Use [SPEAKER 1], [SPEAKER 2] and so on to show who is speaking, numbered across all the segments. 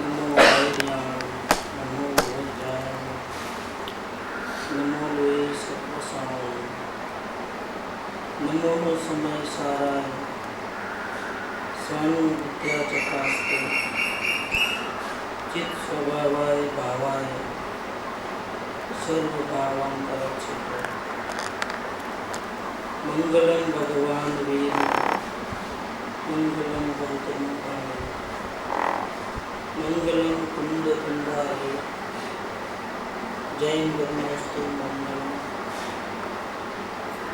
[SPEAKER 1] नमो वायुयान, नमो वज्राय, नमो लोहे सर्वसाय, नमो समय साराय, स्वानु विद्या चकास्ते, चित स्वभावाय भावाय, सर्व भावांतरक्षिते। मंगलम भगवान वीर, मंगलम गौतम प्राण, मंगलम कुंद कुंडारे, जय ब्रह्मस्तु मंगलम।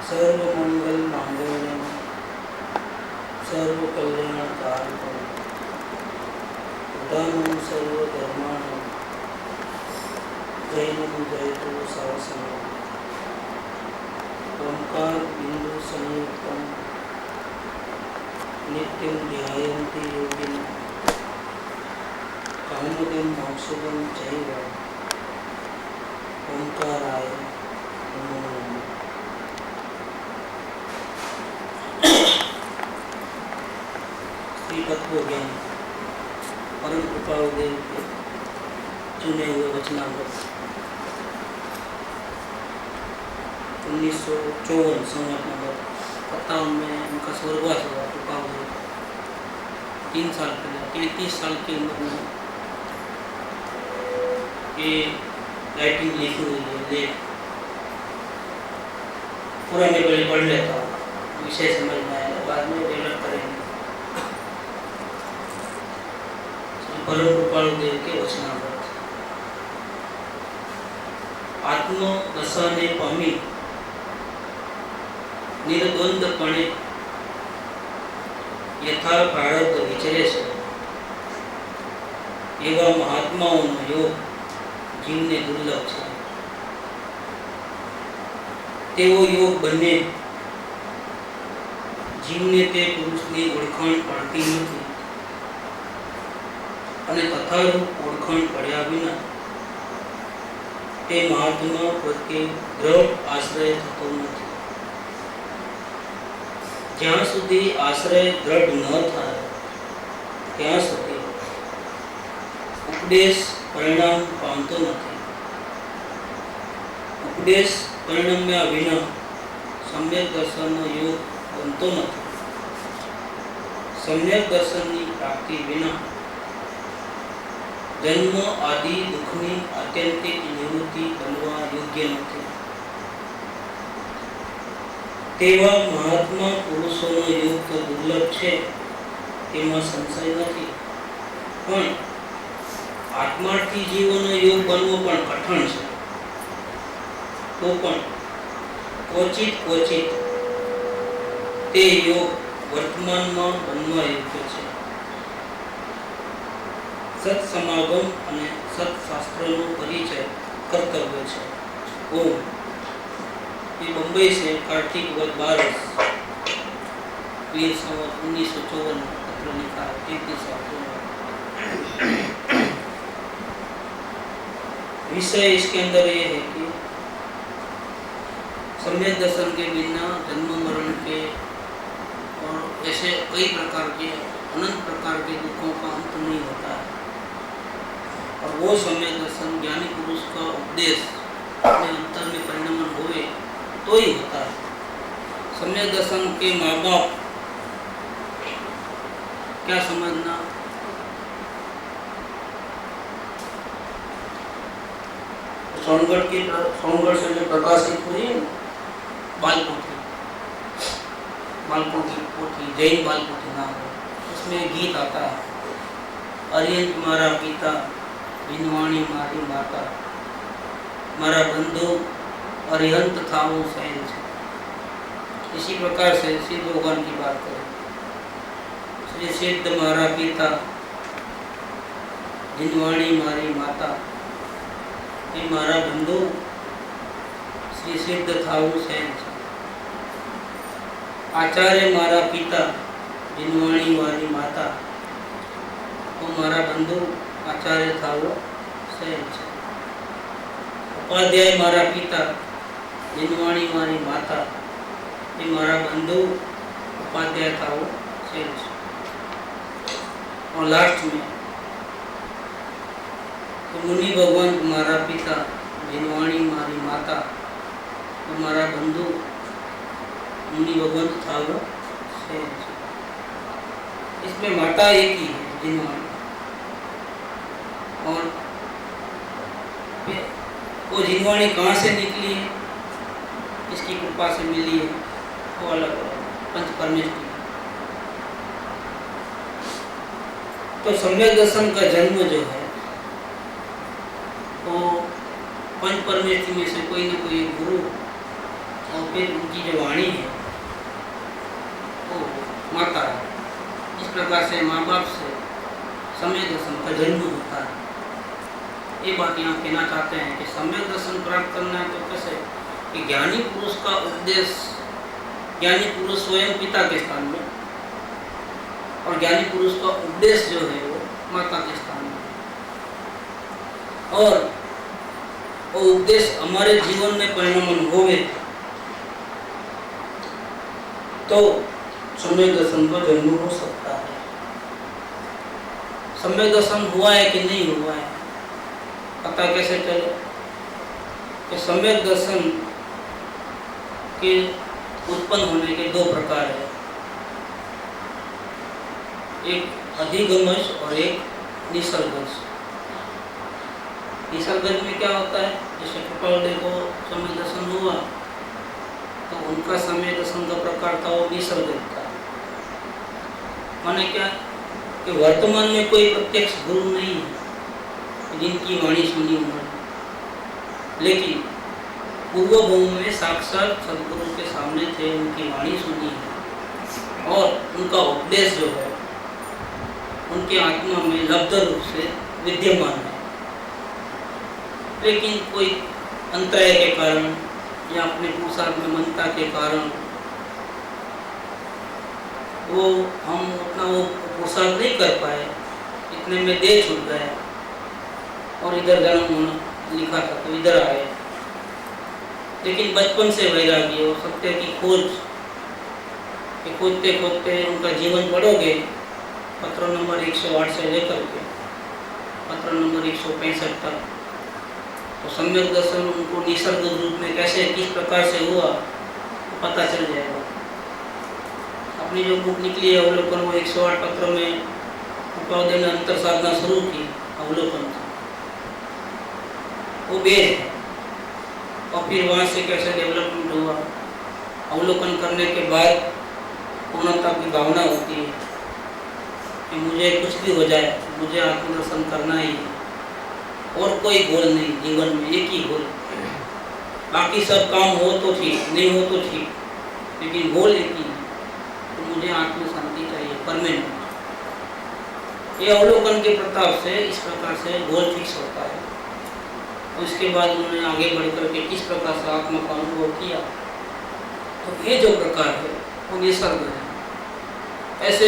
[SPEAKER 1] सर्व मंगल मांगल्यम, सर्व कल्याण कारकम, उदानम सर्व धर्माणम, जैनम जयतु सहस्रम। ओंकार बिंदु संयुक्तम, नित्यं ध्यायन्ति योगिनः, कामदं मोक्षदं चैव, ओंकाराय नमो नमः। श्री तत्व ज्ञान परम कृपादेव के चुने हुए वचनामृत 1954 संवत नंबर 57 में उनका स्वर्गवास हुआ। कृपादेव 3 साल पहले 33 साल की उम्र में ये राइटिंग लिखी हुई है। लेख पुराने पहले पढ़ लेता हूँ, विषय समझ में आएगा, बाद में डेवलप करेंगे। परम कृपादेव के वचनामृत। आत्म दशाने पामी निर्द्वंदपणे यथा प्रारब्ध विचरे છે, એવા મહાત્માઓનો યોગ જીવને દુર્લભ છે। તેવો યોગ બંને જીવને તે પુરુષની ઓળખાણ પડતી નથી અને તથારૂપ ઓળખાણ પડ્યા વિના તે મહાત્મા પ્રત્યે દ્રઢ આશ્રય થતો નથી। જ્યાં સુધી આશ્રય દ્રઢ ન થાય ત્યાં સુધી ઉપદેશ પરિણામ પામતો નથી। ઉપદેશ પરિણમ્યા વિના સમ્યક દર્શનનો યોગ બનતો નથી। સમ્યક દર્શનની પ્રાપ્તિ વિના જન્મ આદि દુઃખની આત્યંતિક નિવૃત્તિ બનવા યોગ્ય નથી। તેવા મહાત્મા પુરુષોનો યોગ તો દુર્લભ છે, તેમાં સંશય નથી, પણ આત્માર્થી જીવોનો યોગ બનવો પણ કઠણ છે। તો પણ ક્વચિત ક્વચિત તે યોગ વર્તમાનમાં બનવા યોગ્ય છે। સત્સમાગમ અને સત્શાસ્ત્રનો પરિચય કર્તવ્ય છે। ઓમ। ये बम्बई से कार्तिक वध 12 वीर संवत 1954 पत्र लिखा है। 33 विषय इसके अंदर ये है कि सम्यक दर्शन के बिना जन्म मरण के और ऐसे कई प्रकार के अनंत प्रकार के दुखों का अंत नहीं होता है। और वो सम्यक दर्शन ज्ञानी पुरुष का उपदेश अपने अंतर में परिणमन हुए तो ही होता है। सम्यक दर्शन के माँ बाप क्या समझना, सोनगढ़ से जो प्रकाशित हुई है बालपोथी जैन बालपोथी नाम है, उसमें गीत आता है। अरियंत मारा पिता, बिनवाणी मारी माता, मारा बंधु अरिहंत था वो सैन है। इसी प्रकार से सिद्ध भगवान की बात करें, श्री सिद्ध मारा पिता, जिनवाणी मारी माता, ये मारा बंधु श्री सिद्ध था वो सैन है। आचार्य मारा पिता, जिनवाणी मारी माता, वो मारा बंधु आचार्य था वो सैन है। उपाध्याय मारा पिता, जिनवाणी मारी माता, ये मारा बंधु उपाध्याय था वो सेठ। और लास्ट में मुनि भगवान तुम्हारा पिता, जिनवाणी मारी माता, तुम्हारा बंधु मुनि भगवान था वो से। इसमें माता एक ही है, जिनवाणी, और वो जिनवाणी कहाँ से निकली है, इसकी कृपा से मिली है, वो अलग पंच परमेश्वर। तो सम्यक दर्शन का जन्म जो है वो पंच परमेश्वर में से कोई न कोई गुरु और फिर उनकी जो वाणी है वो माता है। इस प्रकार से माँ बाप से सम्यक दर्शन का जन्म होता है। ये बात यहाँ कहना चाहते हैं कि सम्यक दर्शन प्राप्त करना है तो कैसे, कि ज्ञानी पुरुष का उपदेश, ज्ञानी पुरुष स्वयं पिता के स्थान में और ज्ञानी पुरुष का उपदेश जो है वो माता के स्थान में, और वो उपदेश हमारे जीवन में परिणमन होवे तो सम्यक दर्शन का जन्म हो सकता है। सम्यक दर्शन हुआ है कि नहीं हुआ है पता कैसे चले, कि सम्यक दर्शन के उत्पन्न होने के दो प्रकार है, एक अधिगमश और एक निसर्गश। निसर्गश में क्या होता है, जैसे कृपालदेव को सम्यक दर्शन हुआ तो उनका सम्यक दर्शन का प्रकार था वो निसर्गश था। माने क्या कि वर्तमान में कोई प्रत्यक्ष गुरु नहीं है जिनकी वाणी सुनी उन्होंने, लेकिन पूर्व भूमि में साक्षात सदगुरु के सामने थे, उनकी वाणी सुनी है और उनका उपदेश जो है उनके आत्मा में लब्ध रूप से विद्यमान है। लेकिन कोई अंतराय के कारण या अपने पुरुषार्थ में मनता के कारण वो हम उतना वो पुरुषार्थ नहीं कर पाए, इतने में देह छूट गया और इधर जन्म होना लिखा था तो इधर आए। लेकिन बचपन से वैरागी और सत्य की खोज के खोजते खोजते उनका जीवन बढ़ोगे, पत्र नंबर 108 से लेकर के पत्र नंबर 165 तक, तो सम्यक दर्शन उनको निसर्ग रूप में कैसे किस प्रकार से हुआ तो पता चल जाएगा। अपनी जो बुक निकली है अवलोकन, वो 108 पत्र में कृपालदेव ने अंतर साधना शुरू की, अवलोकन वो बेस है। और फिर वहाँ से कैसे डेवलपमेंट हुआ, अवलोकन करने के बाद पूर्णता की भावना होती है कि मुझे कुछ भी हो जाए, मुझे आत्मदर्शन करना ही है और कोई गोल नहीं जीवन में, एक ही गोल। बाकी सब काम हो तो ठीक, नहीं हो तो ठीक, लेकिन गोल एक ही है, तो मुझे आत्म शांति चाहिए परमानेंट। ये अवलोकन के प्रताप से इस प्रकार से गोल फिक्स होता है। उसके बाद उन्होंने आगे बढ़ करके किस प्रकार से आत्मा का अनुभव किया, तो ये जो प्रकार है वो निसर्ग है। ऐसे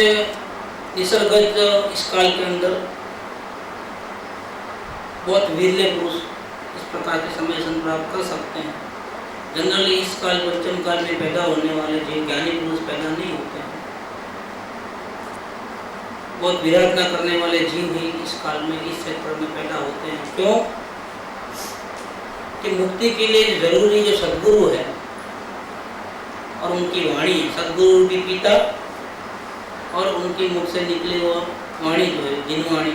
[SPEAKER 1] निसर्गज इस काल के अंदर बहुत वीरले पुरुष इस प्रकार के सम्मेलन प्राप्त कर सकते हैं। जनरली इस काल पंचम काल में पैदा होने वाले जो ज्ञानी पुरुष पैदा नहीं होते हैं। बहुत विराधना करने वाले जीव ही इस काल में इस क्षेत्र में पैदा होते हैं। क्यों कि मुक्ति के लिए जरूरी जो सदगुरु है और उनकी वाणी है, सदगुरु की पिता और उनकी मुख से निकले वो वाणी जो है जिनवाणी,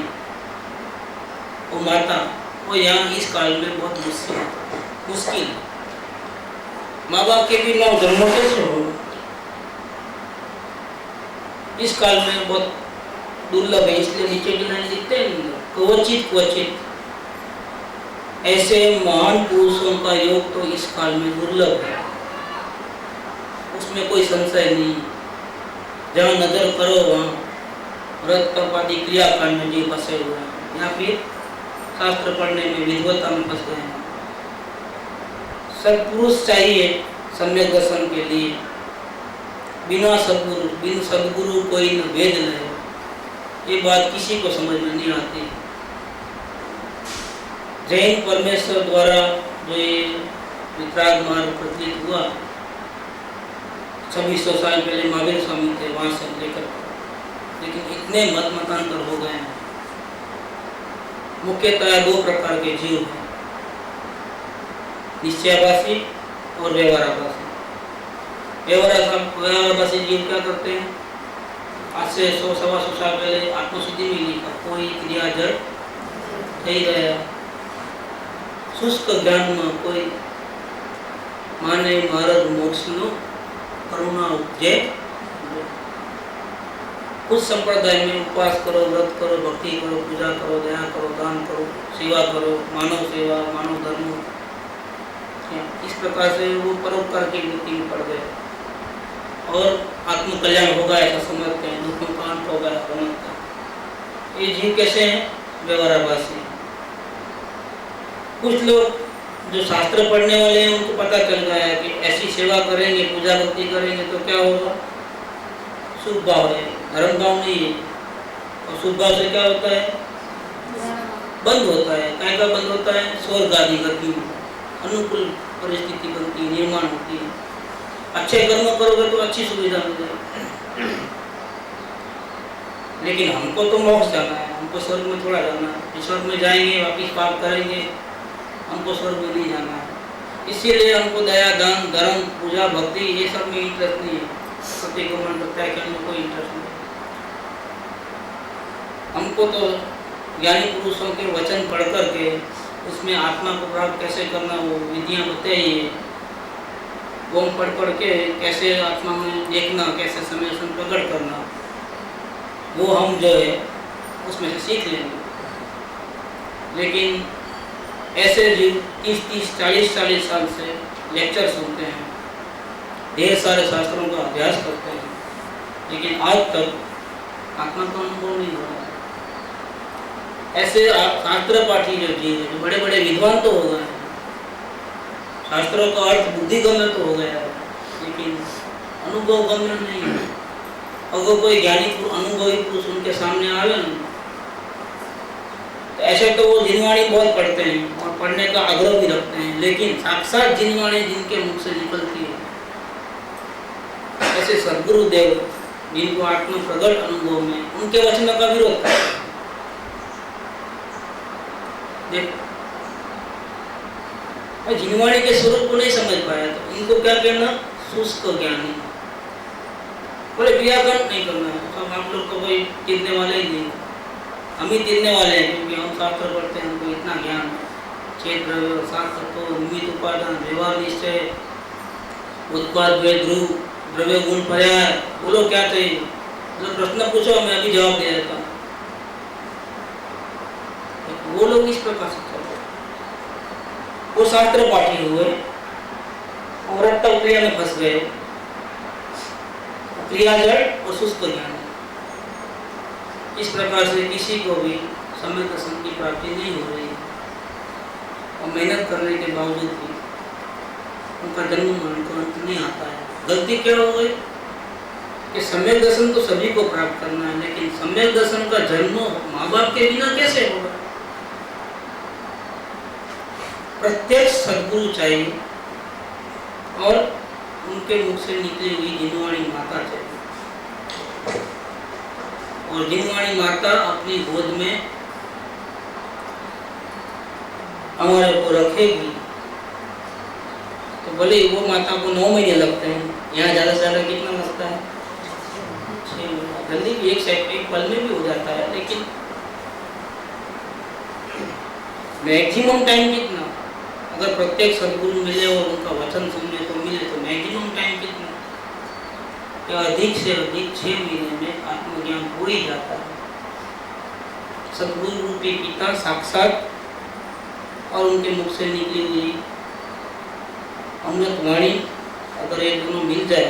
[SPEAKER 1] वो माता, वो यहाँ इस काल में बहुत मुश्किल है। माँ बाप के बिना जन्म कैसे हो, इस काल में बहुत दुर्लभ है। इसलिए नीचे की लाइन लिखते हैं, क्वचित क्वचित ऐसे महान पुरुषों का योग तो इस काल में दुर्लभ है, उसमें कोई संशय नहीं। जहाँ नजर करो वहाँ व्रत तप आदि क्रियाकांड में जीव फंसे हुए हैं, या फिर शास्त्र पढ़ने में विद्वता में फंस गए हैं। सत्पुरुष चाहिए सम्यक दर्शन के लिए। बिना सदगुरु कोई न वेद ले, ये बात किसी को समझ में नहीं आती। जैन परमेश्वर द्वारा जो ये वितराग मार्ग प्रचलित हुआ, 2600 साल पहले महावीर स्वामी थे, वहाँ से लेकर, लेकिन इतने मतांतर हो गए हैं। मुख्यतः दो प्रकार के जीव हैं, निश्चयाभासी और व्यवहाराभासी। व्यवहाराभासी जीव क्या करते हैं? आज से 100-125 साल पहले आत्मसिद्धि मिली का कोई क्रिया जड़ થઈ ગયા, શુષ્ક જ્ઞાનમાં કોઈ માને માર્ગ મોક્ષનો કરુણા ઉપજે। कुछ संप्रदाय में उपवास करो, व्रत करो, भक्ति करो, पूजा करो, दया करो, दान करो, सेवा करो, मानव सेवा, मानव धर्म, इस प्रकार से वो परोपकार की वृत्ति में पड़ गए और आत्म कल्याण होगा ऐसा समझते हैं, दुखों का अंत होगा समझते हैं। ये जीव कैसे हैं? व्यवहाराभासी। कुछ लोग जो शास्त्र पढ़ने वाले हैं उनको पता चल गया है कि ऐसी सेवा करेंगे, पूजा भक्ति करेंगे तो क्या होगा? शुभ भाव है, धर्म भाव नहीं है। और शुभ भाव से क्या होता है? बंद होता है। क्या का बंद होता है? स्वर्ग आदि गति, अनुकूल परिस्थिति बनती है, निर्माण होती है। अच्छे कर्म करोगे तो अच्छी सुविधा मिल जाएगी। लेकिन हमको तो मोक्ष जाना है, हमको स्वर्ग में थोड़ा जाना है। स्वर्ग में जाएंगे वापिस पाप करेंगे, हमको स्वर्ग में नहीं जाना है। इसीलिए हमको दया, दान, धर्म, पूजा, भक्ति ये सब में इंटरेस्ट नहीं है। सत्य को मन करता है कि कोई इंटरेस्ट नहीं। हमको तो ज्ञानी पुरुषों के वचन पढ़ करके उसमें आत्मा को प्राप्त कैसे करना वो विधियाँ बताई है। वो पढ़ के कैसे आत्मा में देखना, कैसे समय प्रकट करना, वो हम जो है उसमें से सीख लेंगे। लेकिन ऐसे जीव 30-30, 40-40 साल से लेक्चर सुनते हैं, ढेर सारे शास्त्रों का अभ्यास करते हैं, लेकिन आज तक आत्मा का अनुभव नहीं हो रहा है। ऐसे शास्त्र पाठी जो जीव है, जो बड़े बड़े विद्वान तो हो गए हैं, शास्त्रों का अर्थ बुद्धिगम्य तो हो गया है, लेकिन अनुभव गम्य नहीं है। अगर कोई ज्ञानी अनुभवी पुरुष उनके सामने आवे ना, तो ऐसे तो वो जिनवाणी बहुत पढ़ते हैं और पढ़ने का आग्रह भी रखते हैं, लेकिन साक्षात जिनवाणी जिनके मुख से निकलती है, ऐसे सद्गुरुदेव जिनको आत्म प्रगट अनुभव में, उनके वचनों का विरोध करते हैं। जिनवाणी के स्वरूप को नहीं समझ पाया तो इनको क्या कहना? शुष्क ज्ञानी। बोले व्याकरण नहीं करना है, तो हम लोग को कोई तीरने वाले ही नहीं, हम ही तीरने वाले हैं, क्योंकि हम शास्त्र पढ़ते हैं, हमको इतना ज्ञान है। क्षेत्र शास्त्र तो निमित्त उपादान, व्यवहार निश्चय, उत्पाद भेद ध्रुव, द्रव्य गुण पर्याय, बोलो क्या चाहिए? तो प्रश्न पूछो, मैं अभी जवाब दे देता हूँ। वो लोग इस प्रकार से चलते, वो शास्त्र पाठी हुए और रट्टा क्रिया में फंस गए, क्रिया जड़ और शुष्क ज्ञान। इस प्रकार से किसी को भी समय दर्शन की प्राप्ति नहीं हो रही और मेहनत करने के बावजूद भी उनका जन्म मरण का अंत नहीं आता है। गलती क्या हो गई कि सम्यक दर्शन तो सभी को प्राप्त करना है, लेकिन सम्यक दर्शन का जन्म माँ बाप के बिना कैसे होगा? प्रत्यक्ष सद्गुरु चाहिए और उनके मुख से निकली हुई जिनवाणी माता चाहिए, और जिनवाणी माता अपनी गोद में हमारे को रखेगी तो भले वो माता को 9 महीने लगते हैं, यहाँ ज़्यादा से ज़्यादा कितना लगता है? 6 महीना। जल्दी भी एक पल में भी हो जाता है, लेकिन मैक्सिमम टाइम कितना? अगर प्रत्येक सद्गुरु मिले और उनका वचन सुनने को मिले तो मैक्सिमम टाइम कितना? या अधिक से अधिक 6 महीने में आत्मज्ञान हो ही जाता है। सद्गुरु रूपी पिता साक्षात और उनके मुख से निकली हुई अमृत वाणी अगर ये दोनों मिल जाए,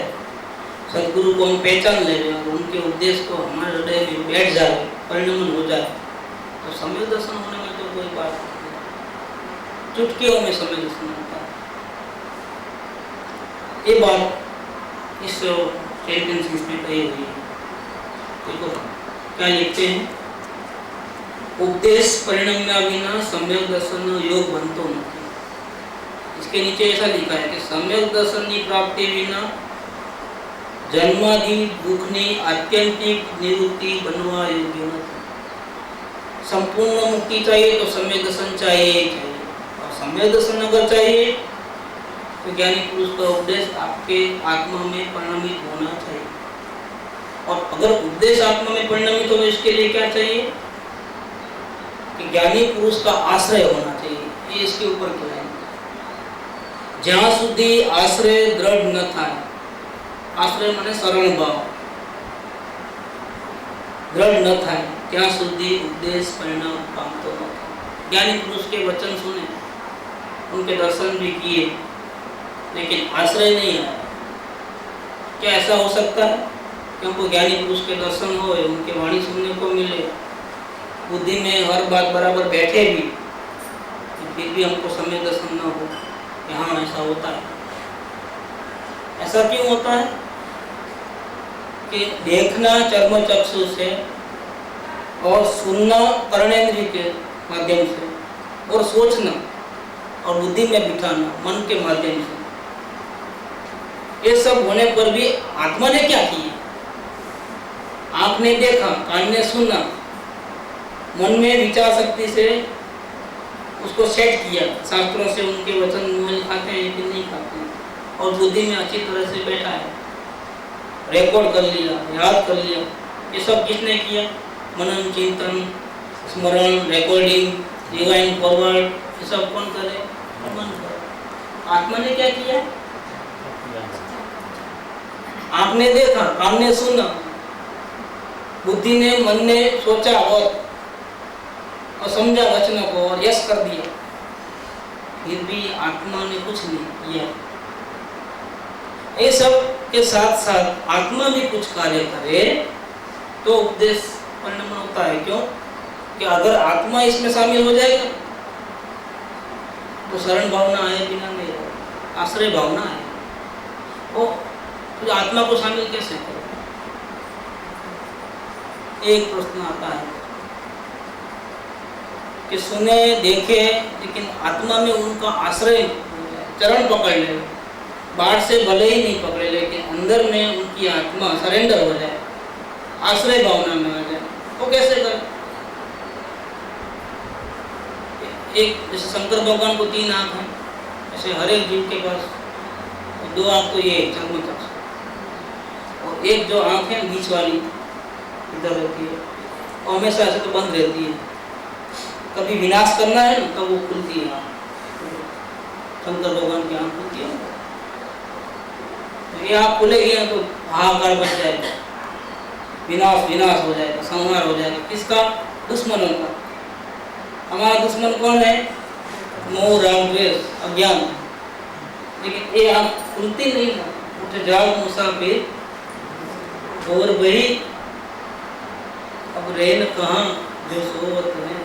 [SPEAKER 1] सद्गुरु को हम पहचान ले और उनके उपदेश को हमारे हृदय में बैठ जाए, परिणमन हो जाए, तो समय दर्शन होने में तो कोई बात नहीं, चुटकियों में समय दर्शन होता है। ये बात इस चैंपियनशिप में कही हुई है। देखो क्या लिखते हैं? उपदेश परिणम्या बिना सम्यक दर्शन योग बनतो नहीं। इसके नीचे ऐसा लिखा है कि सम्यक दर्शन की प्राप्ति बिना जन्मादि दुखनी आत्यंतिक निवृत्ति बनवा योग्य નથી। संपूर्ण मुक्ति चाहिए तो सम्यक दर्शन चाहिए। और सम्यक दर्शन अगर चाहिए तो ज्ञानी पुरुष का उपदेश आपके आत्मा में परिणमित होना चाहिए। और अगर उपदेश आत्मा में परिणमित हो, इसके लिए क्या चाहिए कि ज्ञानी पुरुष का आश्रय होना चाहिए। ये इसके ऊपर क्या है, ज्यां सुधी आश्रय दृढ़ न था, आश्रय माने शरण भाव, दृढ़ न था ત્યાં સુધી ઉપદેશ પરિણાम पामतो न था। ज्ञानी पुरुष के वचन सुने, उनके दर्शन भी किए, लेकिन आश्रय नहीं आया। क्या ऐसा हो सकता है कि हमको ज्ञानी पुरुष के दर्शन हो, उनके वाणी सुनने को मिले, बुद्धि में हर बात बराबर बैठे भी, फिर भी हमको समय दर्शन न हो? यहाँ ऐसा होता है। ऐसा क्यों होता है कि देखना चर्म चक्षु से और सुनना कर्णेंद्रिय के माध्यम से और सोचना और बुद्धि में बिठाना मन के माध्यम से, ये सब होने पर भी आत्मा ने क्या किया? आँख ने देखा, कान ने सुना, मन में विचार शक्ति से उसको सेट किया, शास्त्रों से उनके वचन मेल खाते हैं कि नहीं खाते हैं, और बुद्धि में अच्छी तरह से बैठा है, रिकॉर्ड कर लिया, याद कर लिया। ये सब किसने किया? मनन, चिंतन, स्मरण, रिकॉर्डिंग, रिवाइंड, फॉरवर्ड, ये सब कौन करे? मन करे। आत्मा ने क्या किया? आँख ने देखा, कान ने सुना, बुद्धि ने, मन ने सोचा और समझा वचनों को और यश कर दिया, फिर भी आत्मा ने कुछ नहीं किया। ये सब के साथ साथ आत्मा भी कुछ कार्य करे तो उपदेश परिणाम होता है। क्यों? कि अगर आत्मा इसमें शामिल हो जाएगा तो शरण भावना आए बिना नहीं रहेगा, आश्रय भावना है, वो तो आत्मा को शामिल कैसे करें? एक प्रश्न आता है कि सुने देखे लेकिन आत्मा में उनका आश्रय चरण पकड़ ले, बाहर से भले ही नहीं पकड़े लेकिन अंदर में उनकी आत्मा सरेंडर हो जाए, आश्रय भावना में आ जाए, वो कैसे करे? एक जैसे शंकर भगवान को 3 आँख हैं, ऐसे हर एक जीव के पास 2 आँख तो ये चर्म चक्षु, और एक जो आँख है बीच वाली इधर रहती है, और हमेशा ऐसे तो बंद रहती है। कभी विनाश करना है ना तब वो खुलती है। शंकर भगवान की आँख खुलती है, तो ये आँख खुलेगी ना तो हाहाकार बच जाएगा, विनाश विनाश हो जाएगा, संहार हो जाएगा। किसका? दुश्मनों का। हमारा दुश्मन कौन है? मोह, राग, द्वेष, अज्ञान। लेकिन ये आँख खुलती नहीं है। उठ जाओ मुसाफिर और वही अब रहे न कहाँ जो सोवत है,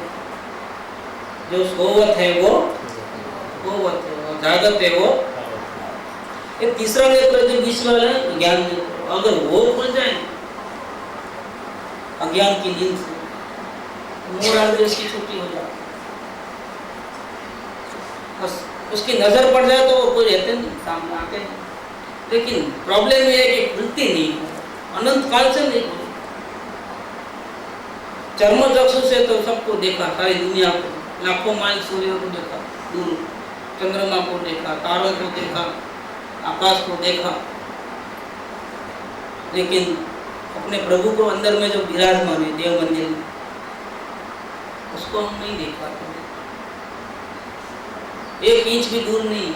[SPEAKER 1] जो सोवत है वो होवत है, और जागत है वो। ये तीसरा नेत्र जो बीच वाला है ज्ञान नेत्र, अगर वो खुल जाए अज्ञान की नींद से, मोह की छुट्टी हो जाए, बस उसकी नजर पड़ जाए तो वो कोई रहते नहीं, सामने आते नहीं। लेकिन प्रॉब्लम ये है कि खुलती नहीं, अनंत काल से नहीं खुली। चर्म चक्षु से तो सबको देखा, सारी दुनिया को, लाखों माइल सूर्य को देखा, दूर चंद्रमा को देखा, तारों को देखा, आकाश को देखा, लेकिन अपने प्रभु को अंदर में जो विराजमान है देव मंदिर में, उसको हम नहीं देख पाते। 1 इंच भी दूर नहीं।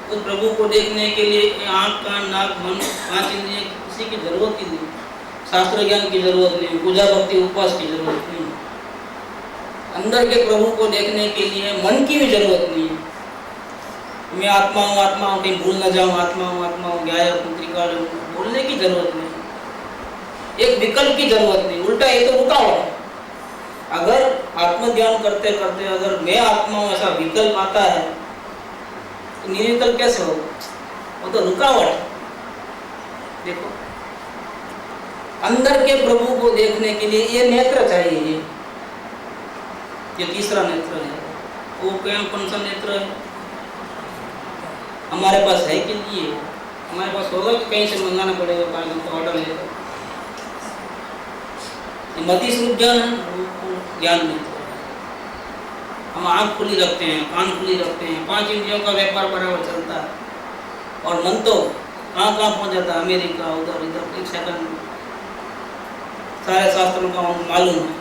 [SPEAKER 1] उस प्रभु को देखने के लिए आँख, कान, नाक, मन, 5 इंद्रिय किसी की जरूरत ही नहीं, शास्त्र ज्ञान की जरूरत नहीं, पूजा भक्ति उपवास की जरूरत नहीं। अंदर के प्रभु को देखने के लिए मन की भी जरूरत नहीं है। मैं आत्मा हूँ कहीं भूल न जाऊँ, आत्मा हूँ ज्ञाय पुत्रिका, बोलने की जरूरत नहीं, एक विकल्प की जरूरत नहीं। उल्टा ये तो रुकावट है। अगर आत्मज्ञान करते करते अगर मैं आत्मा हूँ ऐसा विकल्प आता है तो निर्विकल्प कैसे होगा? वो तो रुकावट है। देखो, अंदर के प्रभु को देखने के लिए ये नेत्र चाहिए। ये तीसरा नेत्र है। वो कौन सा नेत्र है? हमारे पास है कि नहीं है? हमारे पास होगा कि कहीं से मंगाना पड़ेगा, तो ऑर्डर लेकर। मति स्वरूप ज्ञान है, ज्ञान नेत्र है। हम आँख खुली रखते हैं, कान खुली रखते हैं, 5 इंद्रियों का व्यापार बराबर चलता है, और मन तो कहाँ कहाँ पहुँच जाता है, अमेरिका, उधर इधर, एक सेकंड में। सारे शास्त्रों का मालूम है।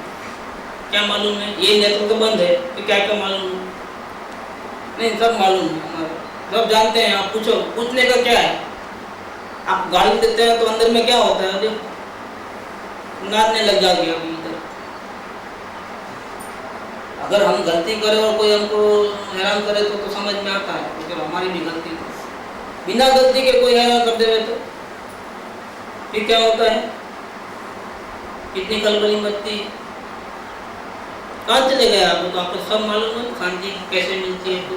[SPEAKER 1] क्या मालूम है? ये नेत्र तो बंद है, तो क्या क्या मालूम है? नहीं, सब मालूम है हमारे, सब जानते हैं। आप पूछो, पूछने का क्या है? आप गाली देते हैं तो अंदर में क्या होता है? जो नाचने लग जाएगी अभी इधर। अगर हम गलती करें और कोई हमको हैरान करे तो समझ में आता है, क्योंकि हमारी भी गलती थी। बिना गलती के कोई हैरान कर देवे तो फिर क्या होता है? कितनी खलबली मचती है। कहाँ चले गए आपको? तो आपको सब मालूम है शांति कैसे मिलती है। तो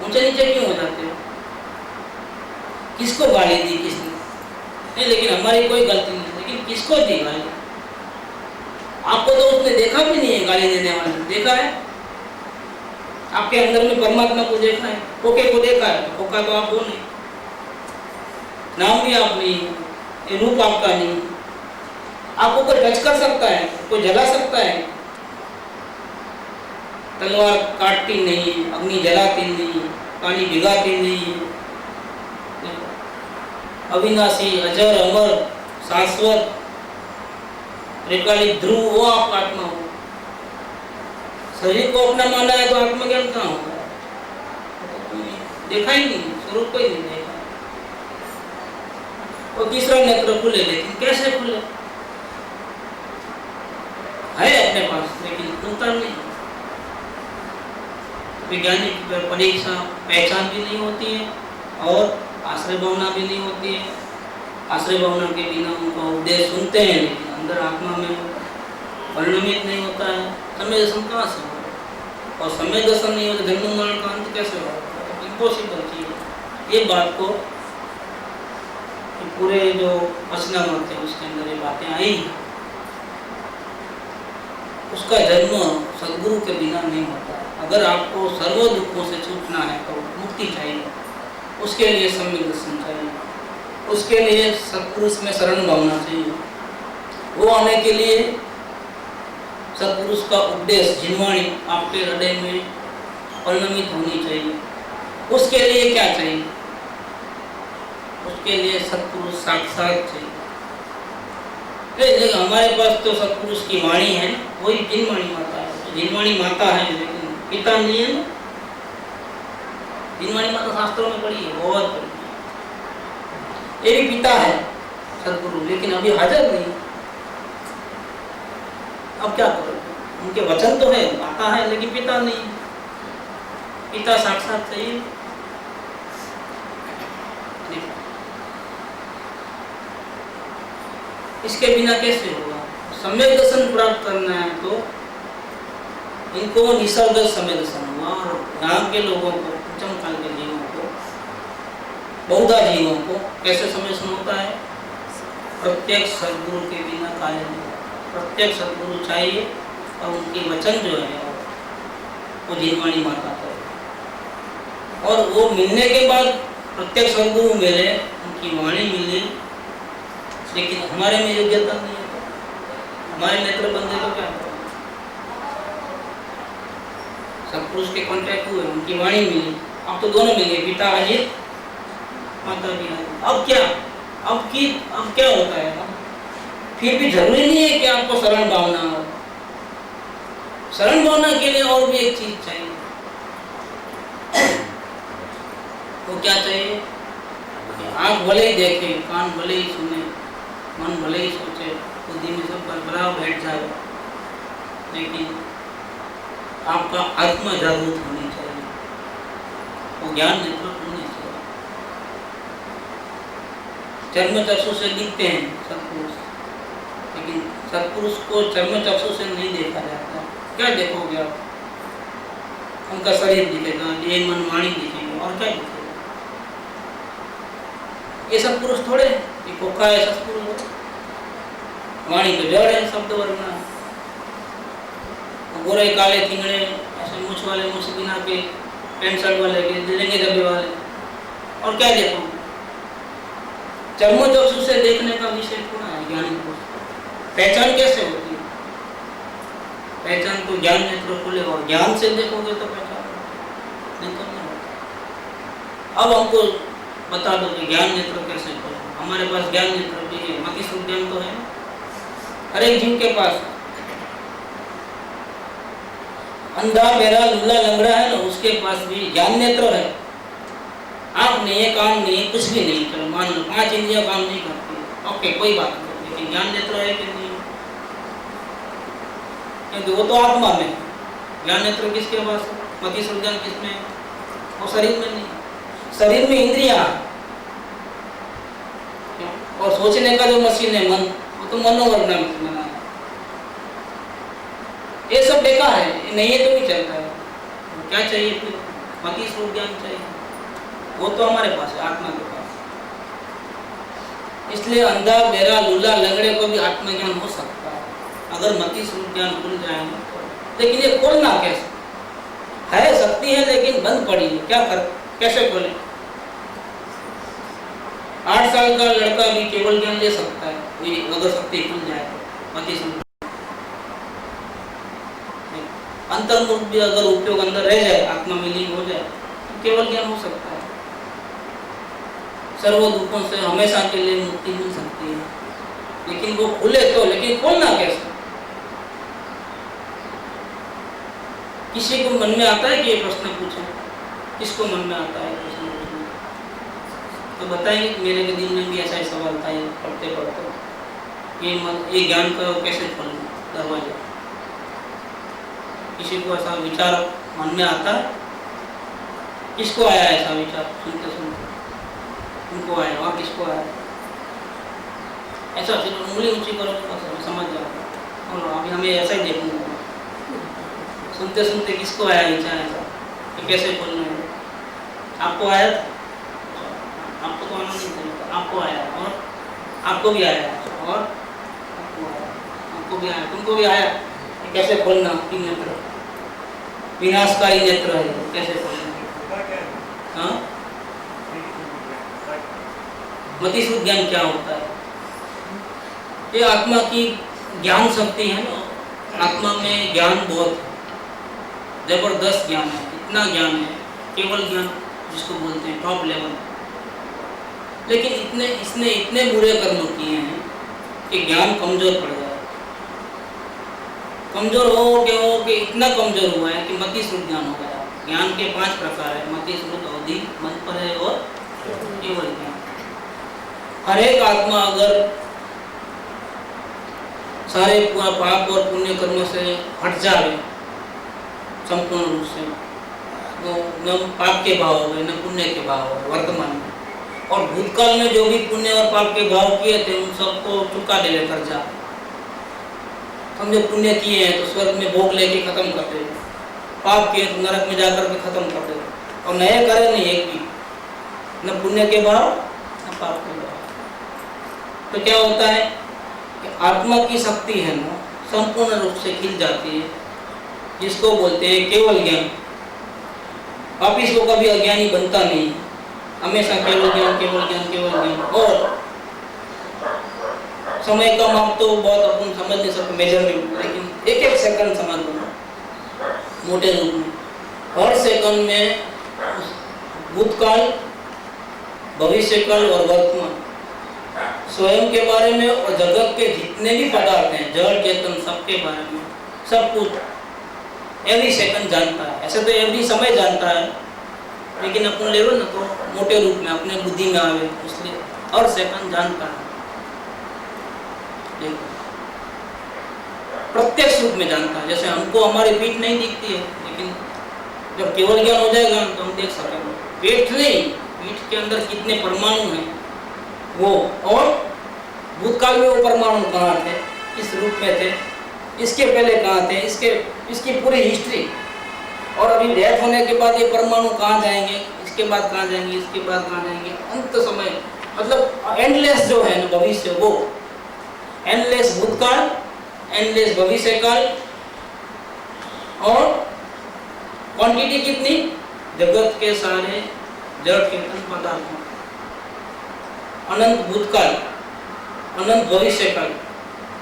[SPEAKER 1] ऊंचे नीचे क्यों हो जाते हो? किसको गाली दी किसने? नहीं, लेकिन हमारी कोई गलती नहीं, लेकिन किसको दी गाली? आपको तो उसने देखा भी नहीं है, गाली देने वाले ने देखा है? आपके अंदर में परमात्मा को देखा है, खोखे को देखा है? खोखा तो आप हो नहीं, नाम भी आप नहीं, ये रूप आपका नहीं। आपको कोई टच कर सकता है, कोई जला सकता है? तलवार काटती नहीं, अग्नि जलाती नहीं, पानी भिगाती नहीं। अविनाशी, अजर, अमर, शाश्वत, त्रिकालिक, ध्रुव, वो आपका आत्मा हो। शरीर को अपना माना है तो आत्मज्ञान कहाँ होगा? देखा ही नहीं, स्वरूप को ही नहीं देखा। और तीसरा नेत्र खुले, लेकिन कैसे खुले? है अपने पास, लेकिन खुलता नहीं। वैज्ञानिक परीक्षा पहचान भी नहीं होती है, और आश्रय भावना भी नहीं होती है। आश्रय भावना के बिना उनका उपदेश सुनते हैं, लेकिन अंदर आत्मा में परिणमित नहीं होता है। समय दर्शन कहाँ से होगा? और समय दर्शन नहीं होता, जन्म मरण का अंत कैसे होगा? इम्पॉसिबल चीज है। ये बात को पूरे जो वचनामृत है उसके अंदर ये बातें आई। उसका जन्म सद्गुरु के बिना नहीं होता। अगर आपको सर्व दुखों से छूटना है तो मुक्ति चाहिए, उसके लिए सम्यक दर्शन चाहिए, उसके लिए सत्पुरुष में शरण भावना चाहिए। वो आने के लिए सत्पुरुष का उपदेश जिनवाणी आपके हृदय में परिणमित होनी चाहिए। उसके लिए क्या चाहिए? उसके लिए सत्पुरुष साक्षात चाहिए। लेकिन हमारे पास तो सत्पुरुष की वाणी है, वही जिनवाणी माता है। जिनवाणी माता है लेकिन पिता नहीं है ना। जिनवाणी माता शास्त्रों में पढ़ी है, बहुत पढ़ी है। ये भी पिता है सद्गुरु, लेकिन अभी हाजिर नहीं। अब क्या करोगे? उनके वचन तो है, माता है, लेकिन पिता नहीं। पिता साक्षात चाहिए। इसके बिना कैसे होगा? सम्यक दर्शन प्राप्त करना है तो इनको निसर्ग सम्यक दर्शन हुआ, और यहाँ के लोगों को, चमकाल के जीवों को, बहुधा जीवों को कैसे सम्यक दर्शन होता है? प्रत्यक्ष सद्गुरु के बिना कार्य नहीं। प्रत्यक्ष सद्गुरु चाहिए, और उनके वचन जो है वो जिनवाणी माता का है। और वो मिलने के बाद प्रत्यक्ष सद्गुरु मिले, उनकी वाणी मिली, लेकिन हमारे में योग्यता नहीं है, हमारे नेत्र बंदे तो क्या करें? सत्पुरुष के कॉन्टैक्ट हुए, उनकी वाणी मिली, अब तो दोनों मिले, पिता अजित, माता भी अजित। अब क्या? अब क्या होता है? फिर भी जरूरी नहीं है कि आपको शरण भावना हो। शरण भावना के लिए और भी एक चीज चाहिए। वो क्या चाहिए? आंख भले ही देखे, कान भले ही सुने, मन भले ही सोचे, बुद्धि में सब बराबर बैठ जाए, लेकिन आपका आत्मा जागृत होनी चाहिए। वो ज्ञान नेत्र होने चाहिए। चर्म चक्षु से दिखते हैं सत्पुरुष, लेकिन सत्पुरुष को चर्म चक्षु से नहीं देखा जाता। क्या देखोगे आप? उनका शरीर दिखेगा, ये मन वाणी दिखेगी, और क्या दिखेगा? ये सत्पुरुष थोड़े, ये खोखा है सत्पुरुष। वाणी तो जड़ है, शब्द वर्णा। गोरे काले थिंगड़े, ऐसे मूछ वाले, मूछ बिना के, पैंट शर्ट वाले के, लेंगे डब्बे वाले, और क्या देखो? चर्म चक्षु से देखने का विषय थोड़ा है ज्ञानी को। पहचान कैसे होती है? पहचान तो ज्ञान नेत्र खुले और ज्ञान से देखोगे तो पहचान, नहीं तो नहीं होता। अब हमको बता दो कि ज्ञान नेत्र कैसे खोले। हमारे पास ज्ञान नेत्र भी है, मति सुख ज्ञान तो है हर एक जीव के पास। अंधा बहरा लूला लंगड़ा है ना, उसके पास भी ज्ञान नेत्र है। आँख नहीं है, कान नहीं है, कुछ भी नहीं, चलो मान लो 5 इंद्रियां काम नहीं करती, ओके कोई बात नहीं, लेकिन ज्ञान नेत्र है कि नहीं? क्योंकि वो तो आत्मा में, ज्ञान नेत्र किसके पास है? मति सुख ज्ञान किसमें है? वो शरीर में नहीं। शरीर में इंद्रियां और सोचने का जो मशीन है मन, वो तो मनोवर्णन में बना है। ये सब बेकार है, नहीं है तो भी चलता है। क्या चाहिए फिर? मति सुख ज्ञान चाहिए, वो तो हमारे पास है, आत्मा के पास। इसलिए अंधा बहरा लूला लंगड़े को भी आत्मज्ञान हो सकता है अगर मति सुख ज्ञान खुल जाएंगे तो। लेकिन ये खोलना कैसे है? शक्ति है लेकिन बंद पड़ी है, क्या कर, कैसे खोले? 8 साल का लड़का भी केवल ज्ञान ले सकता है, ये अगर शक्ति खुल जाए तो। मति सुख अंतर्मुख भी अगर उपयोग अंदर रह जाए, आत्मा में लीन हो जाए तो केवल ज्ञान हो सकता है। सर्व दुखों से हमेशा के लिए मुक्ति मिल सकती है, लेकिन वो खुले तो। लेकिन खोलना कैसे? किसी को मन में आता है कि ये प्रश्न पूछे? किसको मन में आता है प्रश्न पूछने? तो बताएंगे कि मेरे के दिल में भी ऐसा ही सवाल था ये पढ़ते पढ़ते, ये ज्ञान का कैसे खोलना दरवाजा? किसी को ऐसा विचार मन में आता है? किसको आया ऐसा विचार सुनते सुनते? उनको आया और किसको आया? ऐसा फिर उंगली ऊंची करो तो समझ जाओ। और अभी हमें ऐसा ही देखना, सुनते सुनते किसको आया विचार ऐसा कि कैसे खोलना है? आपको आया? आपको तो आना नहीं था, आपको आया और आपको भी आया और आपको भी आया, तुमको भी आया। कैसे खोलना? तीन नेत्र, विनाशकारी नेत्र है, कैसे खोलना? हाँ, मति सुख ज्ञान क्या होता है? ये आत्मा की ज्ञान शक्ति है ना, आत्मा में ज्ञान बहुत है, जबरदस्त ज्ञान है, इतना ज्ञान है, केवल ज्ञान जिसको बोलते हैं टॉप लेवल। लेकिन इसने इतने बुरे कर्म किए हैं कि ज्ञान कमजोर पड़ गया। कमजोर हो के इतना कमजोर हुआ है कि मति सुख ज्ञान हो गया। ज्ञान के 5 प्रकार है, मति सुख, अवधि, मन पर है और केवल ज्ञान। हर एक आत्मा अगर सारे पाप और पुण्य कर्मों से हट जाए संपूर्ण रूप से, वो न पाप के भाव हो गए न पुण्य के भाव हो गए वर्तमान में, और भूतकाल में जो भी पुण्य और पाप के भाव किए थे उन सबको चुका दे कर्जा। हम जो पुण्य किए हैं तो स्वर्ग में भोग लेके खत्म कर दे, पाप किए तो नरक में जाकर के खत्म कर दे, और नए करे नहीं एक भी, न पुण्य के भाव न पाप के भाव। तो क्या होता है कि आत्मा की शक्ति है ना संपूर्ण रूप से खिल जाती है, जिसको बोलते हैं केवल ज्ञान। वापिस वो कभी अज्ञानी बनता नहीं, हमेशा केवल ज्ञान केवल ज्ञान केवल ज्ञान। और समय का माप तो बहुत अपन समझ नहीं सकते मेजरमेंट, लेकिन एक सेकंड समझ लो मोटे रूप में। हर सेकंड में भूतकाल, भविष्यकाल और वर्तमान, स्वयं के बारे में और जगत के जितने भी पदार्थ हैं, जड़ चेतन, सबके बारे में सब कुछ एवरी सेकंड जानता है। ऐसे तो एवरी समय जानता है, लेकिन अपन लेवल ना तो मोटे रूप में अपने बुद्धि में आवे, इसलिए हर सेकंड जानता है। प्रत्यक्ष रूप में जानता है। जैसे हमको हमारी पीठ नहीं दिखती है, लेकिन जब केवल ज्ञान हो जाएगा तो हम देख सकेंगे पीठ नहीं, पीठ के अंदर कितने परमाणु हैं वो, और भूतकाल में वो परमाणु कहाँ थे, किस रूप में थे, इसके पहले कहाँ थे, इसकी पूरी हिस्ट्री, और अभी डेथ होने के बाद ये परमाणु कहाँ जाएंगे, इसके बाद कहाँ जाएंगे, इसके बाद कहाँ जाएंगे, अंत समय, मतलब एंडलेस जो है ना भविष्य, वो एंडलेस भूतकाल, एंडलेस भविष्यकाल, और क्वांटिटी कितनी, जगत के सारे जड़ चेतन पदार्थों, अनंत भूतकाल, अनंत भविष्यकाल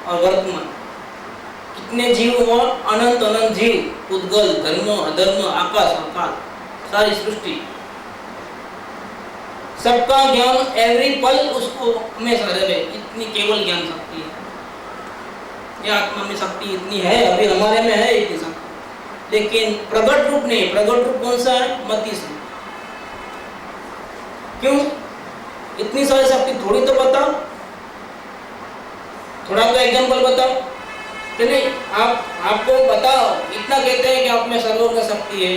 [SPEAKER 1] और वर्तमान, इतने जीव और अनंत अनंत जीव, उद्गल, धर्म अधर्म, आकाश अकाल, सारी सृष्टि, सबका ज्ञान एवरी पल उसको हमेशा रहे, इतनी केवल ज्ञान शक्ति है। ये आत्मा में शक्ति इतनी है, अभी हमारे में है इतनी शक्ति, लेकिन प्रगट रूप नहीं। प्रगट रूप कौन सा है? मति से। क्यों? इतनी सारी शक्ति थोड़ी तो बताओ, थोड़ा तो एग्जाम्पल बताओ कि नहीं। आपको बताओ, इतना कहते हैं कि आप में सर्वज्ञ शक्ति है,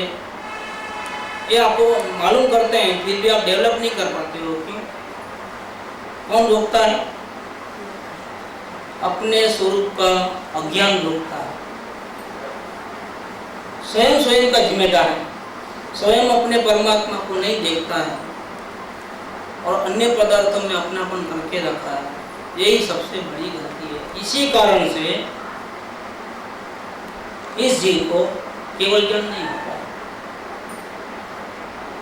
[SPEAKER 1] ये आपको मालूम करते हैं, फिर भी आप डेवलप नहीं कर पाते हो। क्यों? कौन रोकता है? अपने स्वरूप का अज्ञान रोकता है। स्वयं का जिम्मेदार है, स्वयं अपने परमात्मा को नहीं देखता है और अन्य पदार्थों में अपनापन करके रखा है। यही सबसे बड़ी गलती है। इसी कारण से इस जीव को केवल ज्ञान नहीं होता।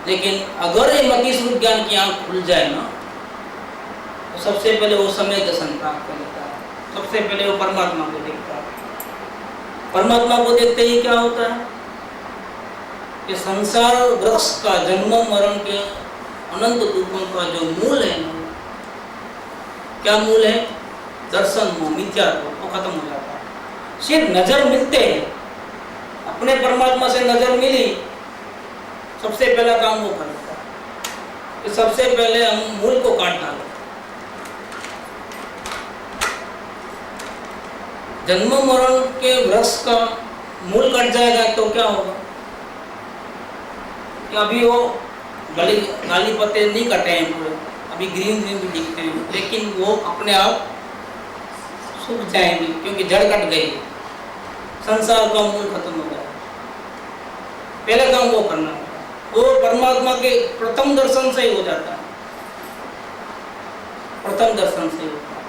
[SPEAKER 1] लेकिन अगर ये मति स्वरूप ज्ञान की आंख खुल जाए ना, तो सबसे पहले वो समय दर्शन प्राप्त कर लेता है। सबसे पहले वो परमात्मा को देखता है। परमात्मा को देखते ही क्या होता है कि संसार वृक्ष का जन्म मरण के अनंत दुखों का जो मूल है, क्या मूल है? दर्शन मोह, मिथ्यात्व, वो खत्म हो जाता है। सिर्फ नजर मिलते हैं, अपने परमात्मा से नजर मिली, सबसे पहला काम वो करता है कि सबसे पहले हम मूल को काट डालें। जन्म मरण के वृक्ष का मूल कट जाएगा तो क्या होगा कि अभी वो गाली पत्ते नहीं कटे हैं पूरे, अभी ग्रीन ग्रीन भी दिखते हैं, लेकिन वो अपने आप सूख जाएंगे क्योंकि जड़ कट गई, संसार का मूल खत्म हो गया। पहले काम वो करना है, वो परमात्मा के प्रथम दर्शन से ही हो जाता है। प्रथम दर्शन से होता है।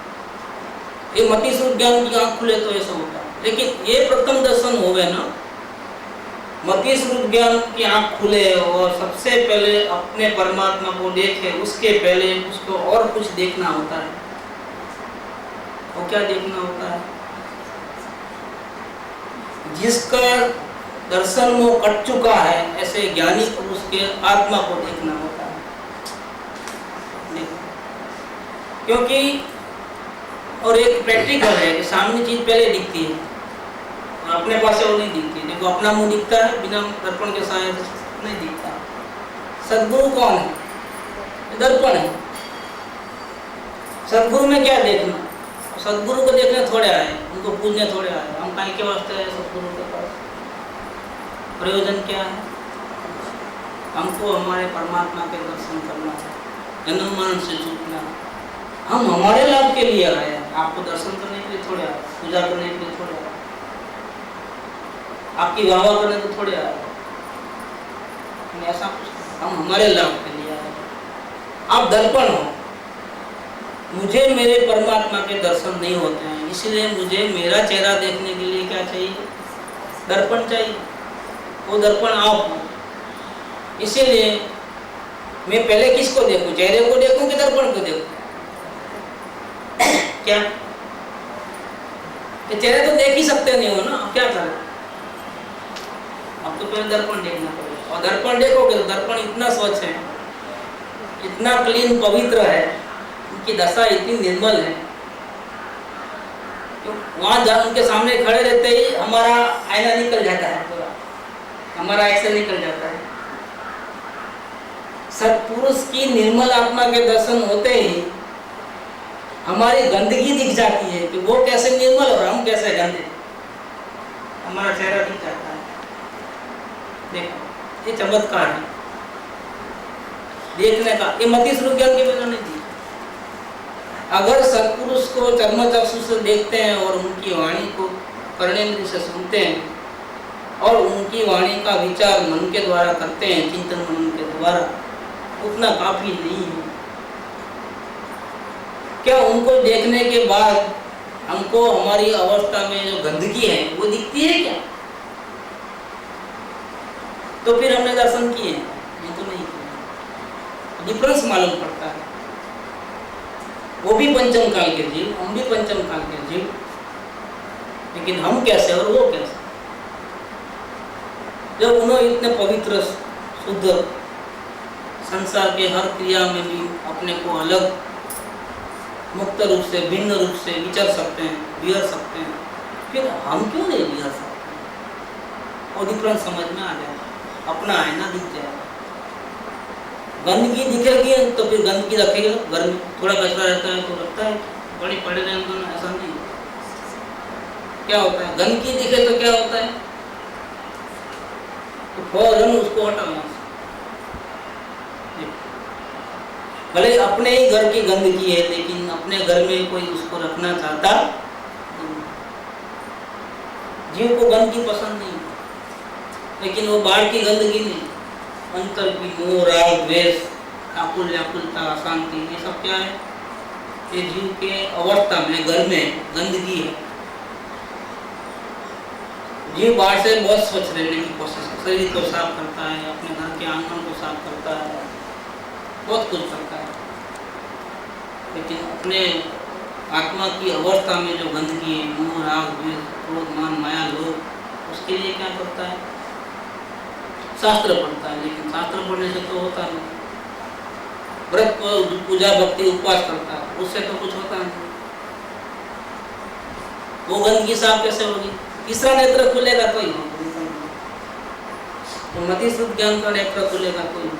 [SPEAKER 1] ये मति स्वरूप ज्ञान की आंख खुले तो ऐसा होता है। लेकिन ये प्रथम दर्शन हो गए ना, मति स्वरूप ज्ञान की आंख खुले और सबसे पहले अपने परमात्मा को देखे, उसके पहले उसको और कुछ देखना होता है। वो क्या देखना होता है? जिसका दर्शन वो कट चुका है, ऐसे ज्ञानी पुरुष के आत्मा को देखना होता है। क्योंकि और एक प्रैक्टिकल है कि सामने चीज पहले दिखती है और अपने पास से वो नहीं दिखती। देखो अपना मुंह दिखता है, बिना दर्पण के शायद नहीं दिखता। सद्गुरु कौन है? दर्पण है। सद्गुरु में क्या देखना? सद्गुरु को देखने थोड़े आए, उनको पूजने थोड़े आए। हम काहे के वास्ते आए सद्गुरु के पास? प्रयोजन क्या है? हमको हमारे परमात्मा के दर्शन करना है, जन्म मरण से छूटना। हम हमारे लाभ के लिए आए हैं, आपको दर्शन करने के लिए थोड़े आए, पूजा करने के लिए थोड़े आए, आपकी वाह करने को थोड़े आए। ऐसा कुछ, हम हमारे लाभ के लिए आए। आप दर्पण हो। मुझे मेरे परमात्मा के दर्शन नहीं होते हैं, इसलिए मुझे मेरा चेहरा देखने के लिए क्या चाहिए? दर्पण चाहिए। वो दर्पण आप हो। इसीलिए मैं पहले किसको देखूं? चेहरे को देखूं कि दर्पण को देखूं? क्या कि चेहरे तो देख ही सकते नहीं हो ना, अब क्या करें? अब तो पहले दर्पण देखना पड़ेगा। और दर्पण देखोगे तो दर्पण इतना स्वच्छ है, इतना क्लीन पवित्र है, उनकी दशा इतनी निर्मल है। तो वहां जब उनके सामने खड़े रहते ही हमारा आईना निकल जाता है, पूरा हमारा एक्शन निकल जाता है। सत्पुरुष की निर्मल आत्मा के दर्शन होते ही हमारी गंदगी दिख जाती है कि वो कैसे निर्मल और हम कैसे गंदे। हमारा चेहरा दिख जाता है। देखो ये चमत्कार है देखने का। ये मति स्वरूप ज्ञान के बगैर नहीं दी। अगर सत्पुरुष को चर्मचक्षु से देखते हैं और उनकी वाणी को कर्णेंद्रिय से सुनते हैं और उनकी वाणी का विचार मन के द्वारा करते हैं, चिंतन मनन के द्वारा, उतना काफी नहीं है। क्या उनको देखने के बाद हमको हमारी अवस्था में जो गंदगी है वो दिखती है क्या? तो फिर हमने दर्शन किए, ये तो नहीं किए। डिफरेंस मालूम पड़ता है। वो भी पंचम काल के जीव, हम भी पंचम काल के जीव। लेकिन हम कैसे और वो कैसे? जब उन्होंने इतने पवित्र शुद्ध संसार के हर क्रिया में भी अपने को अलग मुक्त रूप से भिन्न रूप से विचर सकते हैं, विहर सकते हैं, फिर हम क्यों नहीं विहर सकते? और डिफरेंस समझ में आ जाए, अपना आईना दिख जाए। गंदगी दिखेगी तो फिर गंदगी रखेगा घर में, थोड़ा कचरा रहता है तो रखता है, बड़ी पड़े रहने तो ऐसा नहीं। क्या होता है, गंदगी दिखे तो क्या होता है, तो फौरन उसको हटाओ। भले अपने ही घर की गंदगी है, लेकिन अपने घर में कोई उसको रखना चाहता नहीं। जीव को गंदगी पसंद नहीं, लेकिन वो बाहर की गंदगी नहीं, अंतर की मोह, राग, द्वेष, आकुल व्याकुलता, अशांति, ये सब क्या है? ये जीव के अवस्था में घर में गंदगी है। जीव बाहर से बहुत स्वच्छ रहने की कोशिश करता है, शरीर को साफ करता है, अपने घर के आंगन को साफ करता है, बहुत कुछ करता है, लेकिन अपने आत्मा की अवस्था में जो गंदगी है, मोह, राग, द्वेष, क्रोध, मान, माया, लोभ, उसके लिए क्या करता है? शास्त्र पढ़ता है, लेकिन शास्त्र पढ़ने से तो होता नहीं। व्रत, पूजा, भक्ति, उपवास करता है, उससे तो कुछ होता नहीं। वो गंदगी साफ कैसे होगी? तीसरा नेत्र खुलेगा तो ही, तो मति शुद्ध ज्ञान का नेत्र खुलेगा तो ही।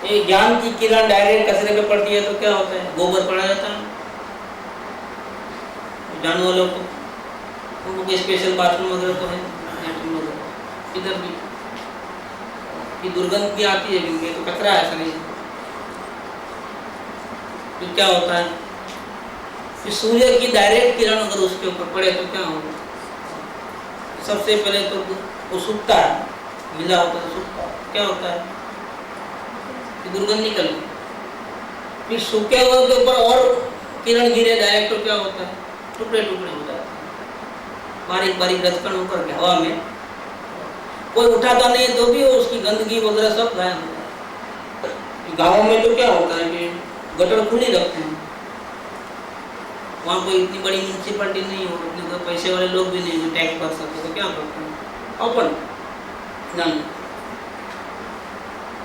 [SPEAKER 1] एक ज्ञान की किरण डायरेक्ट कचरे पे पड़ती है तो क्या होता है? गोबर पड़ा जाता है। जानवर लोग को उनको स्पेशल बाथरूम वगैरह तो है, लैट्रिन वगैरह, इधर भी की दुर्गंध भी आती है, क्योंकि तो कचरा है शरीर। तो क्या होता है कि सूर्य की डायरेक्ट किरण अगर उसके ऊपर पड़े तो क्या होगा? सबसे पहले तो वो सूखता है, गीला होता है, सूखता है, क्या होता है कि दुर्गंध निकलती। फिर सूखे हुए के ऊपर और किरण गिरे डायरेक्ट तो क्या होता है? टुकड़े टुकड़े हो जाते हैं, बारीक बारीक रचकन होकर के हवा में। कोई उठाता नहीं तो भी उसकी गंदगी वगैरह सब गायब हो जाता है। गाँव में तो क्या होता है कि गटर खुली रखते हैं, वहाँ कोई इतनी बड़ी म्यूनसिपलिटी नहीं हो, इतने कोई पैसे वाले लोग भी नहीं जो टैक्स भर सकते, तो क्या करते हैं? ओपन नहीं।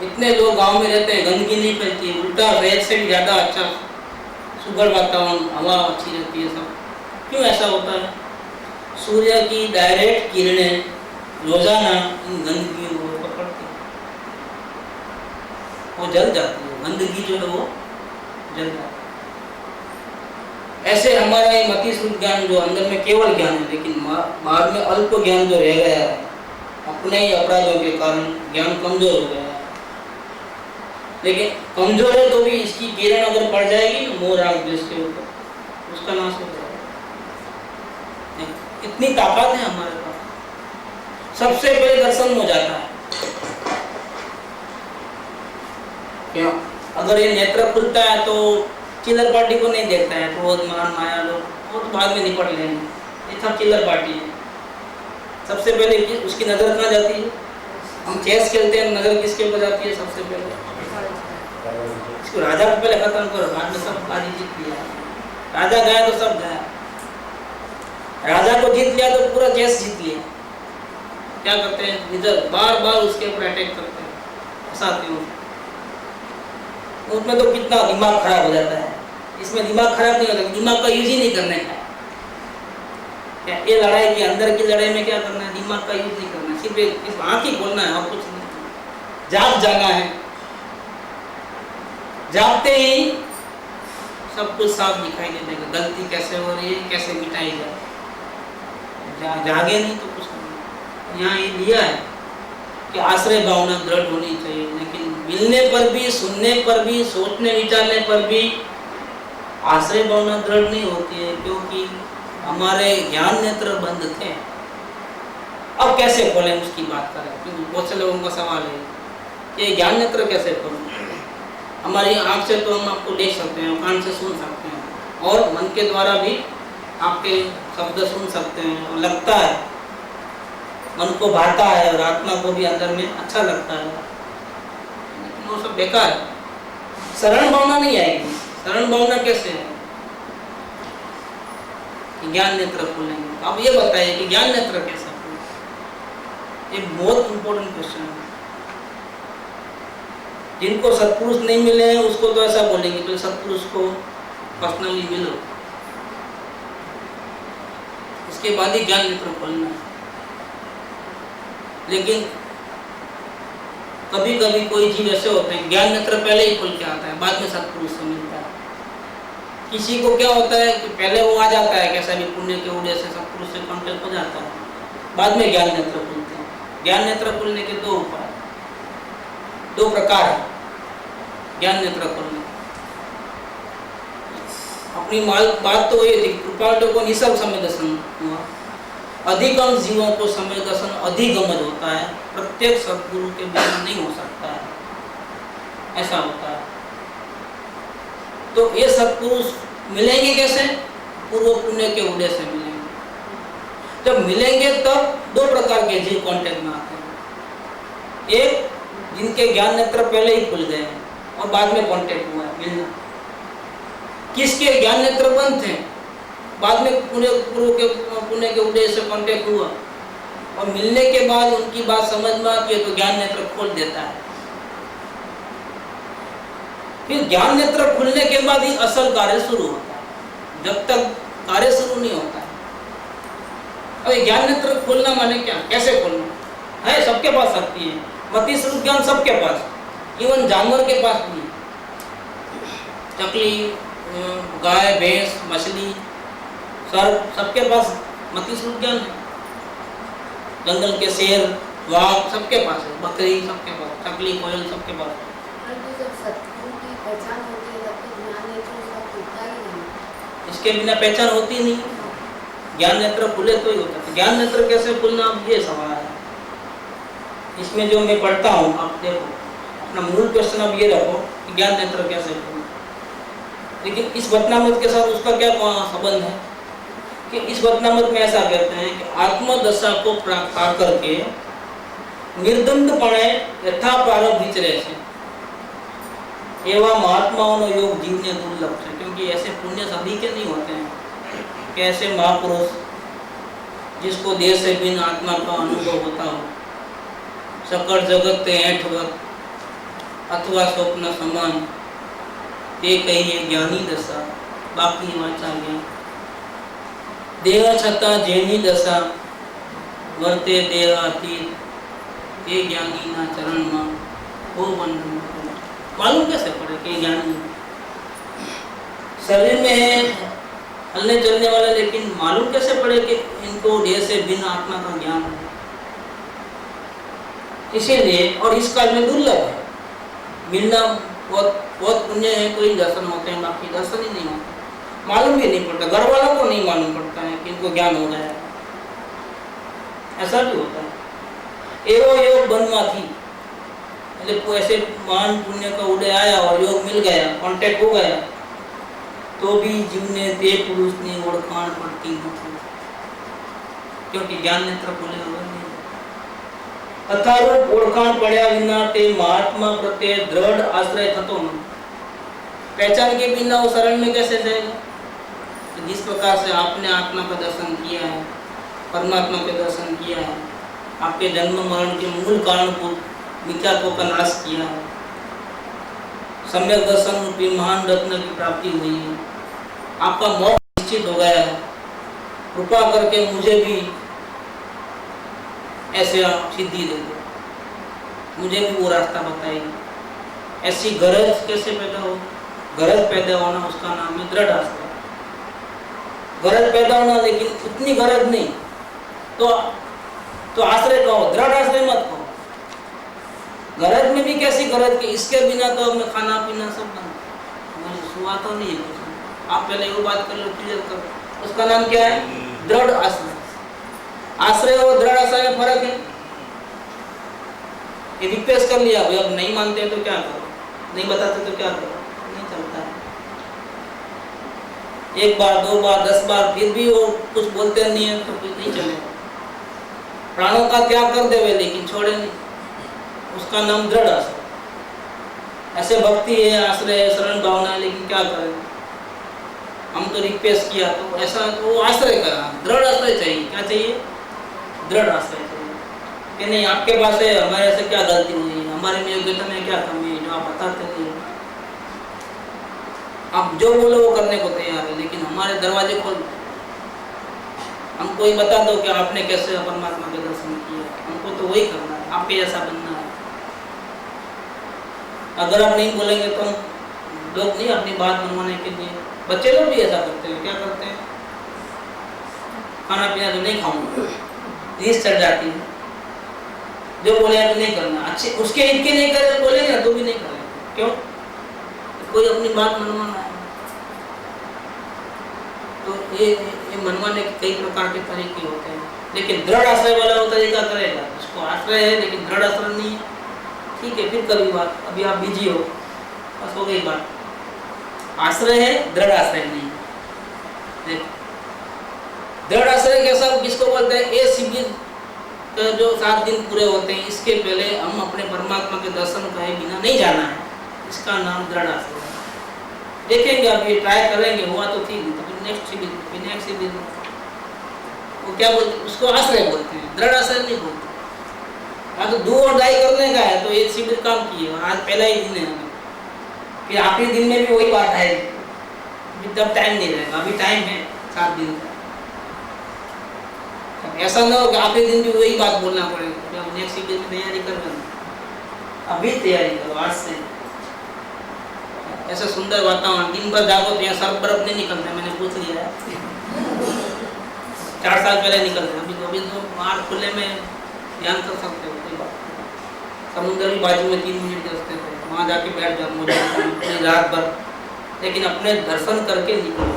[SPEAKER 1] इतने लोग गांव में रहते हैं, गंदगी नहीं फैलती है, उल्टा शहर से भी ज़्यादा अच्छा सुगढ़ वातावरण, हवा अच्छी रहती है सब। क्यों ऐसा होता है? सूर्य की डायरेक्ट किरणें रोजाना इन गंदगियों को पकड़ती है, वो जल जाती है, गंदगी जो है वो जल जाती है। ऐसे हमारा ये मति शुद्ध ज्ञान जो अंदर में केवल ज्ञान है, लेकिन बाद में अल्प ज्ञान जो रह गया है, अपने ही अपराधों के कारण ज्ञान कमजोर हो गया है। लेकिन कमजोर है तो भी इसकी किरण अगर पड़ जाएगी मोह, राग, द्वेष के ऊपर, उसका नाश हो जाएगा। इतनी ताकत है हमारे पास। सबसे पहले दर्शन हो जाता है क्या? अगर ये नेत्र खुलता है तो चिल्लर पार्टी को नहीं देखता है, क्रोध, मान, माया, लोग वो तो बाद में निपट लेंगे, ये सब चिल्लर पार्टी है। सबसे पहले उसकी नजर कहाँ जाती है? हम चेस खेलते हैं, नजर किसके ऊपर जाती है सबसे पहले? इसको राजा को पहले खत्म करो, बाद में सब बाजी जीत लिया। राजा गया तो सब गया, राजा को जीत लिया तो पूरा चेस जीत लिया। क्या करते हैं? निजर बार बार उसके ऊपर अटैक करते हैं, फंसाते हैं। उसमें तो कितना दिमाग खराब हो जाता है, इसमें दिमाग खराब नहीं होता, दिमाग का यूज ही नहीं करने का। क्या ये लड़ाई के अंदर की लड़ाई में क्या करना है? दिमाग का यूज नहीं करना, सिर्फ आँख ही खोलना है और कुछ नहीं। जाग जाना है, जागते ही सब कुछ साफ दिखाई दे देगा, गलती कैसे हो रही है, कैसे मिटाई जाए। जागे नहीं तो कुछ नहीं। यहाँ ये लिया है कि आश्रय भावना दृढ़ होनी चाहिए, लेकिन मिलने पर भी, सुनने पर भी, सोचने विचारने पर भी आश्रय भावना दृढ़ नहीं होती है, क्योंकि हमारे ज्ञान नेत्र बंद थे। अब कैसे खोलें उसकी बात करें, क्योंकि बहुत से लोगों का सवाल है कि ज्ञान नेत्र कैसे खोलें। हमारी आँख से तो हम आपको देख सकते हैं, कान से सुन सकते हैं, और मन के द्वारा भी आपके शब्द सुन सकते हैं, और लगता है, मन को भाता है और आत्मा को भी अंदर में अच्छा लगता है, लेकिन वो सब बेकार है। शरण भावना नहीं आएगी। शरण भावना कैसे है? कि ज्ञान नेत्र खुलेंगे। अब ये बताइए कि ज्ञान नेत्र कैसे खुले? एक बहुत इंपॉर्टेंट क्वेश्चन है। जिनको सत्पुरुष नहीं मिले हैं उसको तो ऐसा बोलेंगे कि सत्पुरुष को पर्सनली मिलो, इसके बाद ही ज्ञान नेत्र खोलना है। लेकिन कभी कभी कोई जीव ऐसे होते हैं ज्ञान नेत्र पहले ही खुल के आता है, बाद में सत्पुरुष से मिलता है। किसी को क्या होता है कि पहले वो आ जाता है कैसा भी पुण्य के उदय से सत्पुरुष से कांटेक्ट हो जाता है, बाद में ज्ञान नेत्र खुलते हैं। ज्ञान नेत्र खुलने के दो उपाय, दो प्रकार है ज्ञान नेत्र खोलने। अपनी बात तो ये थी कृपालुओं को निसर्ग समय दर्शन हुआ। अधिकांश जीवों को समय दर्शन अधिगमन होता है, प्रत्येक सद्गुरु के बिना नहीं हो सकता है, ऐसा होता है। तो ये सत्पुरुष मिलेंगे कैसे? पूर्व पुण्य के उदय से मिलेंगे। जब मिलेंगे तब दो प्रकार के जीव कांटेक्ट में आते हैं। एक जिनके ज्ञान नेत्र पहले ही खुल गए हैं और बाद में कांटेक्ट हुआ है मिलना। किसके ज्ञान नेत्र बंद थे, बाद में पुण्य के उदय से कांटेक्ट हुआ और मिलने के बाद उनकी बात समझ में आती है तो ज्ञान नेत्र खोल देता है। फिर ज्ञान नेत्र खुलने के बाद ही असल कार्य शुरू होता है, जब तक कार्य शुरू नहीं होता है। अब ज्ञान नेत्र खोलना माने क्या, कैसे खोलना है? सबके पास शक्ति है, मति स्वरूप ज्ञान सबके पास, इवन जानवर के पास भी। चकली, गाय, भैंस, मछली, सर्प, सबके पास मति स्वरूप ज्ञान है। जंगल के शेर, वाघ सबके पास है, बकरी सबके पास, चकली, कोयल सबके पास। इसके बिना पहचान होती नहीं। ज्ञान नेत्र खुले तो ही होता है। ज्ञान नेत्र कैसे खुलना, अब ये सवाल है। इसमें जो मैं पढ़ता हूँ, आप देखो अपना मूल क्वेश्चन अब ये रखो कि ज्ञान नेत्र कैसे खुलना। लेकिन इस वचनामृत के साथ उसका क्या संबंध है कि इस वचनामृत में ऐसा कहते हैं कि आत्मदशा को प्राप्त करके निर्द्वंद्वपणे यथा प्रारब्ध विचरे से एवं महात्माओं योग जीवने दुर्लभ है। क्योंकि ऐसे पुण्य सभी के नहीं होते हैं कि ऐसे महापुरुष जिसको देह से बिन आत्मा का अनुभव होता हो, सकल जगत ऐठवत अथवा स्वप्न समान ते कहिए ज्ञानी दशा बाकी वाचा ज्ञान देह छता जेनी दशा वर्ते देहातीत ते ज्ञानी ना चरण में हो वंदन। मालूम कैसे पड़े कि ज्ञानी शरीर में है हलने चलने वाला, लेकिन मालूम कैसे पड़े कि इनको देह से बिन आत्मा का ज्ञान है? इसीलिए और इस काल में दुर्लभ है मिलना। बहुत पुण्य है, कोई दर्शन होते हैं, बाकी दर्शन ही नहीं होते, मालूम भी नहीं पड़ता। घर वालों को नहीं मालूम पड़ता है कि इनको ज्ञान हो गया है, ऐसा भी होता है। एवं योग बनवा थी, ऐसे महान पुण्य का उदय आया और योग मिल गया, कांटेक्ट हो गया, तो भी जीव ने देह पुरुष ने ओळखाण पड़ती नहीं, क्योंकि ज्ञान नेत्र खुले हुए नहीं। अथारूप ओळखाण पड्या विना ते महात्मा प्रत्ये दृढ़ आश्रय थतो नहीं। पहचान के बिना वो शरण में कैसे जाएगा? तो जिस प्रकार से आपने आत्मा का दर्शन किया है, परमात्मा के दर्शन किया है, आपके जन्म मरण के मूल कारण को मिथ्यात्व का नाश किया है, सम्यक दर्शन रूपी महान रत्न की प्राप्ति हुई है, आपका मोक्ष निश्चित हो गया है। कृपा करके मुझे भी ऐसे सिद्धि दे दो, मुझे भी वो रास्ता बताइए। ऐसी गरज कैसे पैदा हो? गरज पैदा होना उसका नाम है दृढ़ आस्था। गरज पैदा होना, लेकिन उतनी गरज नहीं तो आश्रय कहो, दृढ़ आश्रय मत कहो। गरज में भी कैसी गरज कि इसके बिना तो हमें खाना पीना सब बंद, सुहा तो नहीं है। आप पहले वो बात कर लो, क्लियर करो। उसका नाम क्या है? दृढ़ आश्रय। आश्रय और दृढ़ आश्रय में फर्क है। ये रिक्वेस्ट कर लिया, अब नहीं मानते हैं तो क्या करो, नहीं बताते तो क्या करो, नहीं चलता है। एक बार, दो बार, 10 बार, फिर भी वो कुछ बोलते नहीं है तो कुछ नहीं चलेगा। प्राणों का त्याग कर देवे लेकिन छोड़े नहीं, उसका नाम दृढ़ आश्रय। ऐसे भक्ति है, आश्रय है, शरण भावना है, लेकिन क्या करें? हम तो रिक्वेस्ट किया तो ऐसा, तो आश्रय करा, दृढ़ आश्रय चाहिए। क्या चाहिए? दृढ़ आश्रय चाहिए कि नहीं आपके पास है, हमारे से क्या गलती हुई, हमारे में योग्यता में क्या कमी है जो आप बताते नहीं। आप जो बोलो वो करने को तैयार है, लेकिन हमारे दरवाजे खोल, हमको ये बता दो कि आपने कैसे परमात्मा के दर्शन किए, हमको तो वही करना है, आपके जैसा बनना है। अगर आप नहीं बोलेंगे तो लोग नहीं अपनी बात मनवाने के लिए, बच्चे लोग भी ऐसा करते हैं। क्या करते हैं? खाना पीना तो नहीं खाऊंगा, रीस चढ़ जाती है, जो बोले तो नहीं करना, अच्छे उसके हित के नहीं करे, बोलेंगे ना तो भी नहीं करेंगे। क्यों? कोई अपनी बात मनवाना है। तो ये मनवाने के कई प्रकार के तरीके होते हैं, लेकिन दृढ़ आश्रय वाला वो तरीका करेगा, उसको आश्रय है लेकिन दृढ़ आश्रय नहीं है, ठीक है, फिर कभी बात, अभी आप बिजी हो, बस हो गई बात। आश्रय है, दृढ़ आश्रय नहीं है। दृढ़ आश्रय कैसा, किसको बोलते हैं? ये शिविर का जो 7 दिन पूरे होते हैं, इसके पहले हम अपने परमात्मा के दर्शन करे बिना नहीं जाना है, इसका नाम दृढ़ आश्रय है। देखेंगे, अभी ट्राई करेंगे, हुआ तो ठीक, तो फिर नेक्स्ट शिविर वो क्या बोलते हैं? उसको आश्रय बोलते हैं, दृढ़ आश्रय नहीं बोलते। हाँ, तो दो और डाई करने का है तो एक शिविर काम किए, और आज पहला ही दिन है, फिर आखिरी दिन में भी वही बात आएगी, तब टाइम नहीं रहेगा, अभी टाइम है 7 दिन का। ऐसा ना हो कि आखिरी दिन भी वही बात बोलना पड़ेगा, जब नेक्स्ट शिविर में तैयारी कर लेना, अभी तैयारी करो आज से। ऐसा सुंदर वातावरण, दिन भर जागो तो यहाँ सर्फ बर्फ नहीं निकलता, मैंने पूछ लिया है 4 साल पहले निकलते, अभी तो बाहर खुले में ध्यान कर सकते हो, कोई बात नहीं। समुद्र भी बाजू में 3 मिनट के रास्ते पे, वहाँ जाके बैठ जाओ मुझे रात भर, लेकिन अपने दर्शन करके निकलो।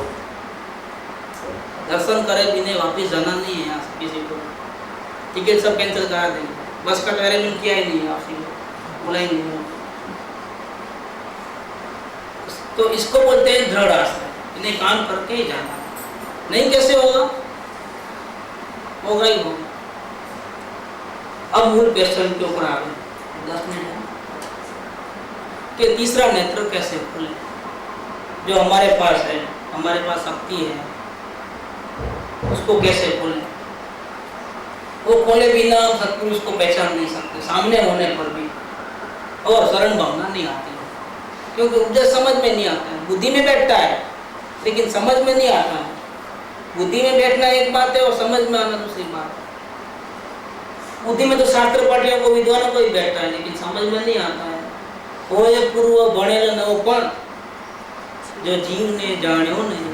[SPEAKER 1] दर्शन करे बिना वापिस जाना नहीं है यहाँ से किसी को, टिकट सब कैंसिल करा देंगे, बस का अरेंजमेंट किया ही नहीं है आपसे, बोला ही नहीं। तो इसको बोलते हैं दृढ़ आश्रय, इन्हें काम करके ही जाना। नहीं कैसे होगा? होगा ही होगा। अब मूल क्वेश्चन के ऊपर आ गए, 10 मिनट है कि तीसरा नेत्र कैसे खुले, जो हमारे पास है, हमारे पास शक्ति है, उसको कैसे खोले? वो खोले बिना सत्पुरुष को पहचान नहीं सकते, सामने होने पर भी, और शरण भावना नहीं आती है, क्योंकि उपदेश समझ में नहीं आता है, बुद्धि में बैठता है लेकिन समझ में नहीं आता है। बुद्धि में बैठना एक बात है और समझ में आना दूसरी बात है। बुद्धि में तो शास्त्र पाठियों को, विद्वानों को ही बैठता है, लेकिन समझ में नहीं आता है। होए पूर्व बनेल नवपण, जो जीव ने जान्यो नहीं,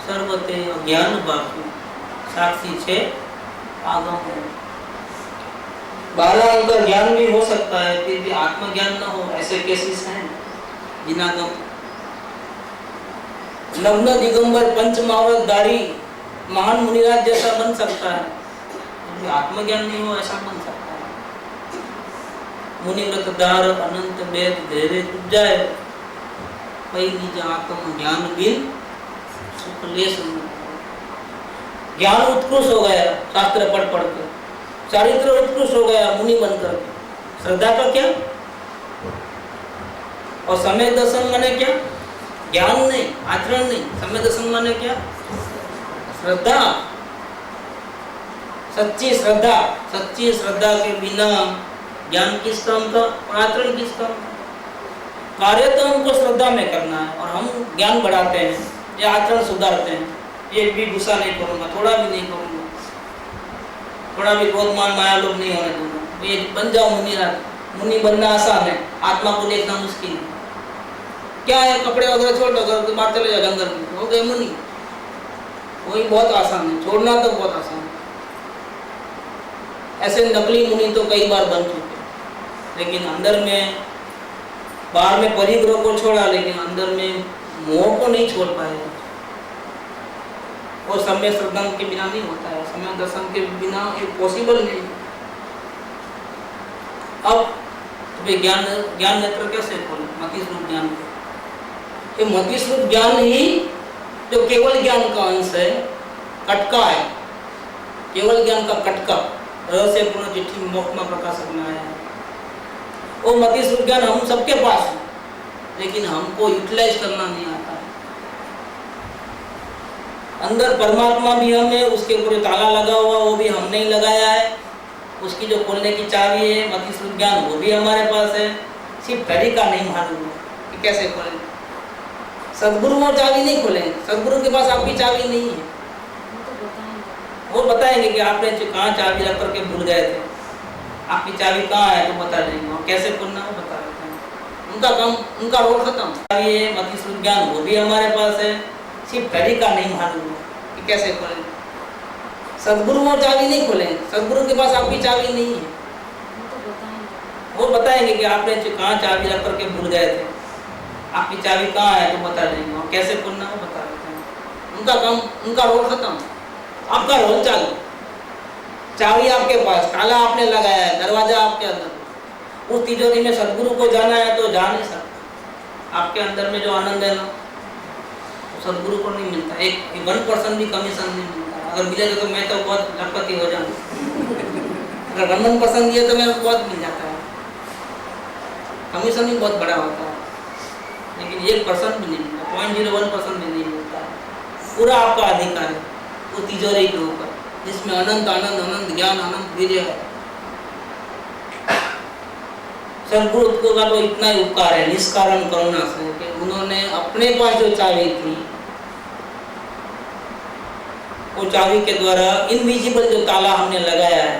[SPEAKER 1] सर्वते ज्ञान बापू साक्षी छे आगम। 12 अंतर ज्ञान भी हो सकता है, फिर भी आत्मज्ञान न हो, ऐसे केसेस हैं जिनागम। नग्न दिगंबर पंचमावत दारी महान मुनिराज जैसा बन सकता है, आत्मज्ञान नहीं हो ऐसा बन सकता है। मुनिव्रत दार अनंत वेद धैर्य उपजाए, पई निज आत्म ज्ञान बिन सुख ले सुन। ज्ञान उत्कृष्ट हो गया शास्त्र पढ़ के, चारित्र उत्कृष्ट हो गया मुनि बनकर, श्रद्धा का क्या? और समय दर्शन माने क्या? ज्ञान नहीं, आचरण नहीं, समय दर्शन माने क्या? श्रद्धा, सच्ची श्रद्धा। सच्ची श्रद्धा के बिना ज्ञान किस काम का और आचरण किस काम का? कार्य तो हमको श्रद्धा में करना है और हम ज्ञान बढ़ाते हैं या आचरण सुधारते हैं। एक भी गुस्सा नहीं करूंगा, थोड़ा भी नहीं करूंगा, थोड़ा भी क्रोध मान माया लोभ नहीं होने दूंगा। ये बन जाओ मुनि बनना आसान है, आत्मा को देखना मुश्किल है। क्या है, कपड़े वगैरह छोड़ दो, घर के बाहर चले जाओ जंगल में, हो गए मुनि। वही बहुत आसान है, छोड़ना तो बहुत आसान है। ऐसे नकली मुनि तो कई बार बन चुके, लेकिन अंदर में, बाहर में परिग्रह को छोड़ा, लेकिन अंदर में मोह को नहीं छोड़ पाए। और समय श्रद्धा के बिना नहीं होता है, समय दर्शन के बिना ये पॉसिबल नहीं। अब ज्ञान नेत्र कैसे खोले? मति स्वरूप ज्ञान। ये मति स्वरूप ज्ञान ही जो केवल ज्ञान का अंश है, कटका है, केवल ज्ञान का कटका, रहस्य पूर्ण चिट्ठी में मोक्षमा प्रकाशक में आया है। वो मति स्वरूप ज्ञान हम सबके पास है, लेकिन हमको यूटिलाइज करना नहीं आता है। अंदर परमात्मा भी हम है, उसके ऊपर ताला लगा हुआ वो भी हमने ही लगाया है, उसकी जो खोलने की चाबी है मति शुद्ध ज्ञान वो भी हमारे पास है, सिर्फ तरीका नहीं मालूम है कि कैसे खोलें। सदगुरु वो चाबी नहीं खोलेंगे, सदगुरु के पास आपकी चाबी नहीं है, वो बताएंगे कि आपने कहाँ चाबी रख करके भूल गए थे, आपकी चाबी कहाँ है तो बता देंगे, और कैसे खोलना वो बता देते हैं। उनका काम, उनका रोल खत्म। चाबी है मति शुद्ध ज्ञान वो भी हमारे पास है, सिर्फ तरीका नहीं मालूम है कि कैसे खोलें। सदगुरु वो चाबी नहीं खोलेंगे, सदगुरु के पास आपकी चाबी नहीं है, वो बताएंगे कि आपने कहाँ चाबी रख करके भूल गए थे, आपकी चाबी कहाँ है तो बता देंगे, और कैसे खोलना वो बता देते हैं। उनका काम, उनका रोल खत्म, आपका रोल चालू। चाबी आपके पास, ताला आपने लगाया है, दरवाजा आपके अंदर। उस तिजोरी में सदगुरु को जाना है तो जा नहीं सकता। आपके अंदर में जो आनंद है ना सदगुरु को नहीं मिलता, एक 1% भी कमीशन नहीं मिलता। अगर मिलेगा तो मैं तो बहुत लखपति हो जाऊँ। अगर 1% दिए तो मेरे को बहुत मिल जाता है, कमीशन भी बहुत बड़ा होता है, लेकिन 1% भी नहीं मिलता, 0.01% भी नहीं मिलता। पूरा आपका अधिकार है वो तिजोरी के ऊपर, जिसमें अनंत आनंद, अनंत ज्ञान, अनंत वीर्य है। सदगुरु का तो इतना ही उपकार है निष्कारण करुणा से कि उन्होंने अपने पास जो चाबी थी वो चाबी के द्वारा इनविजिबल जो ताला हमने लगाया है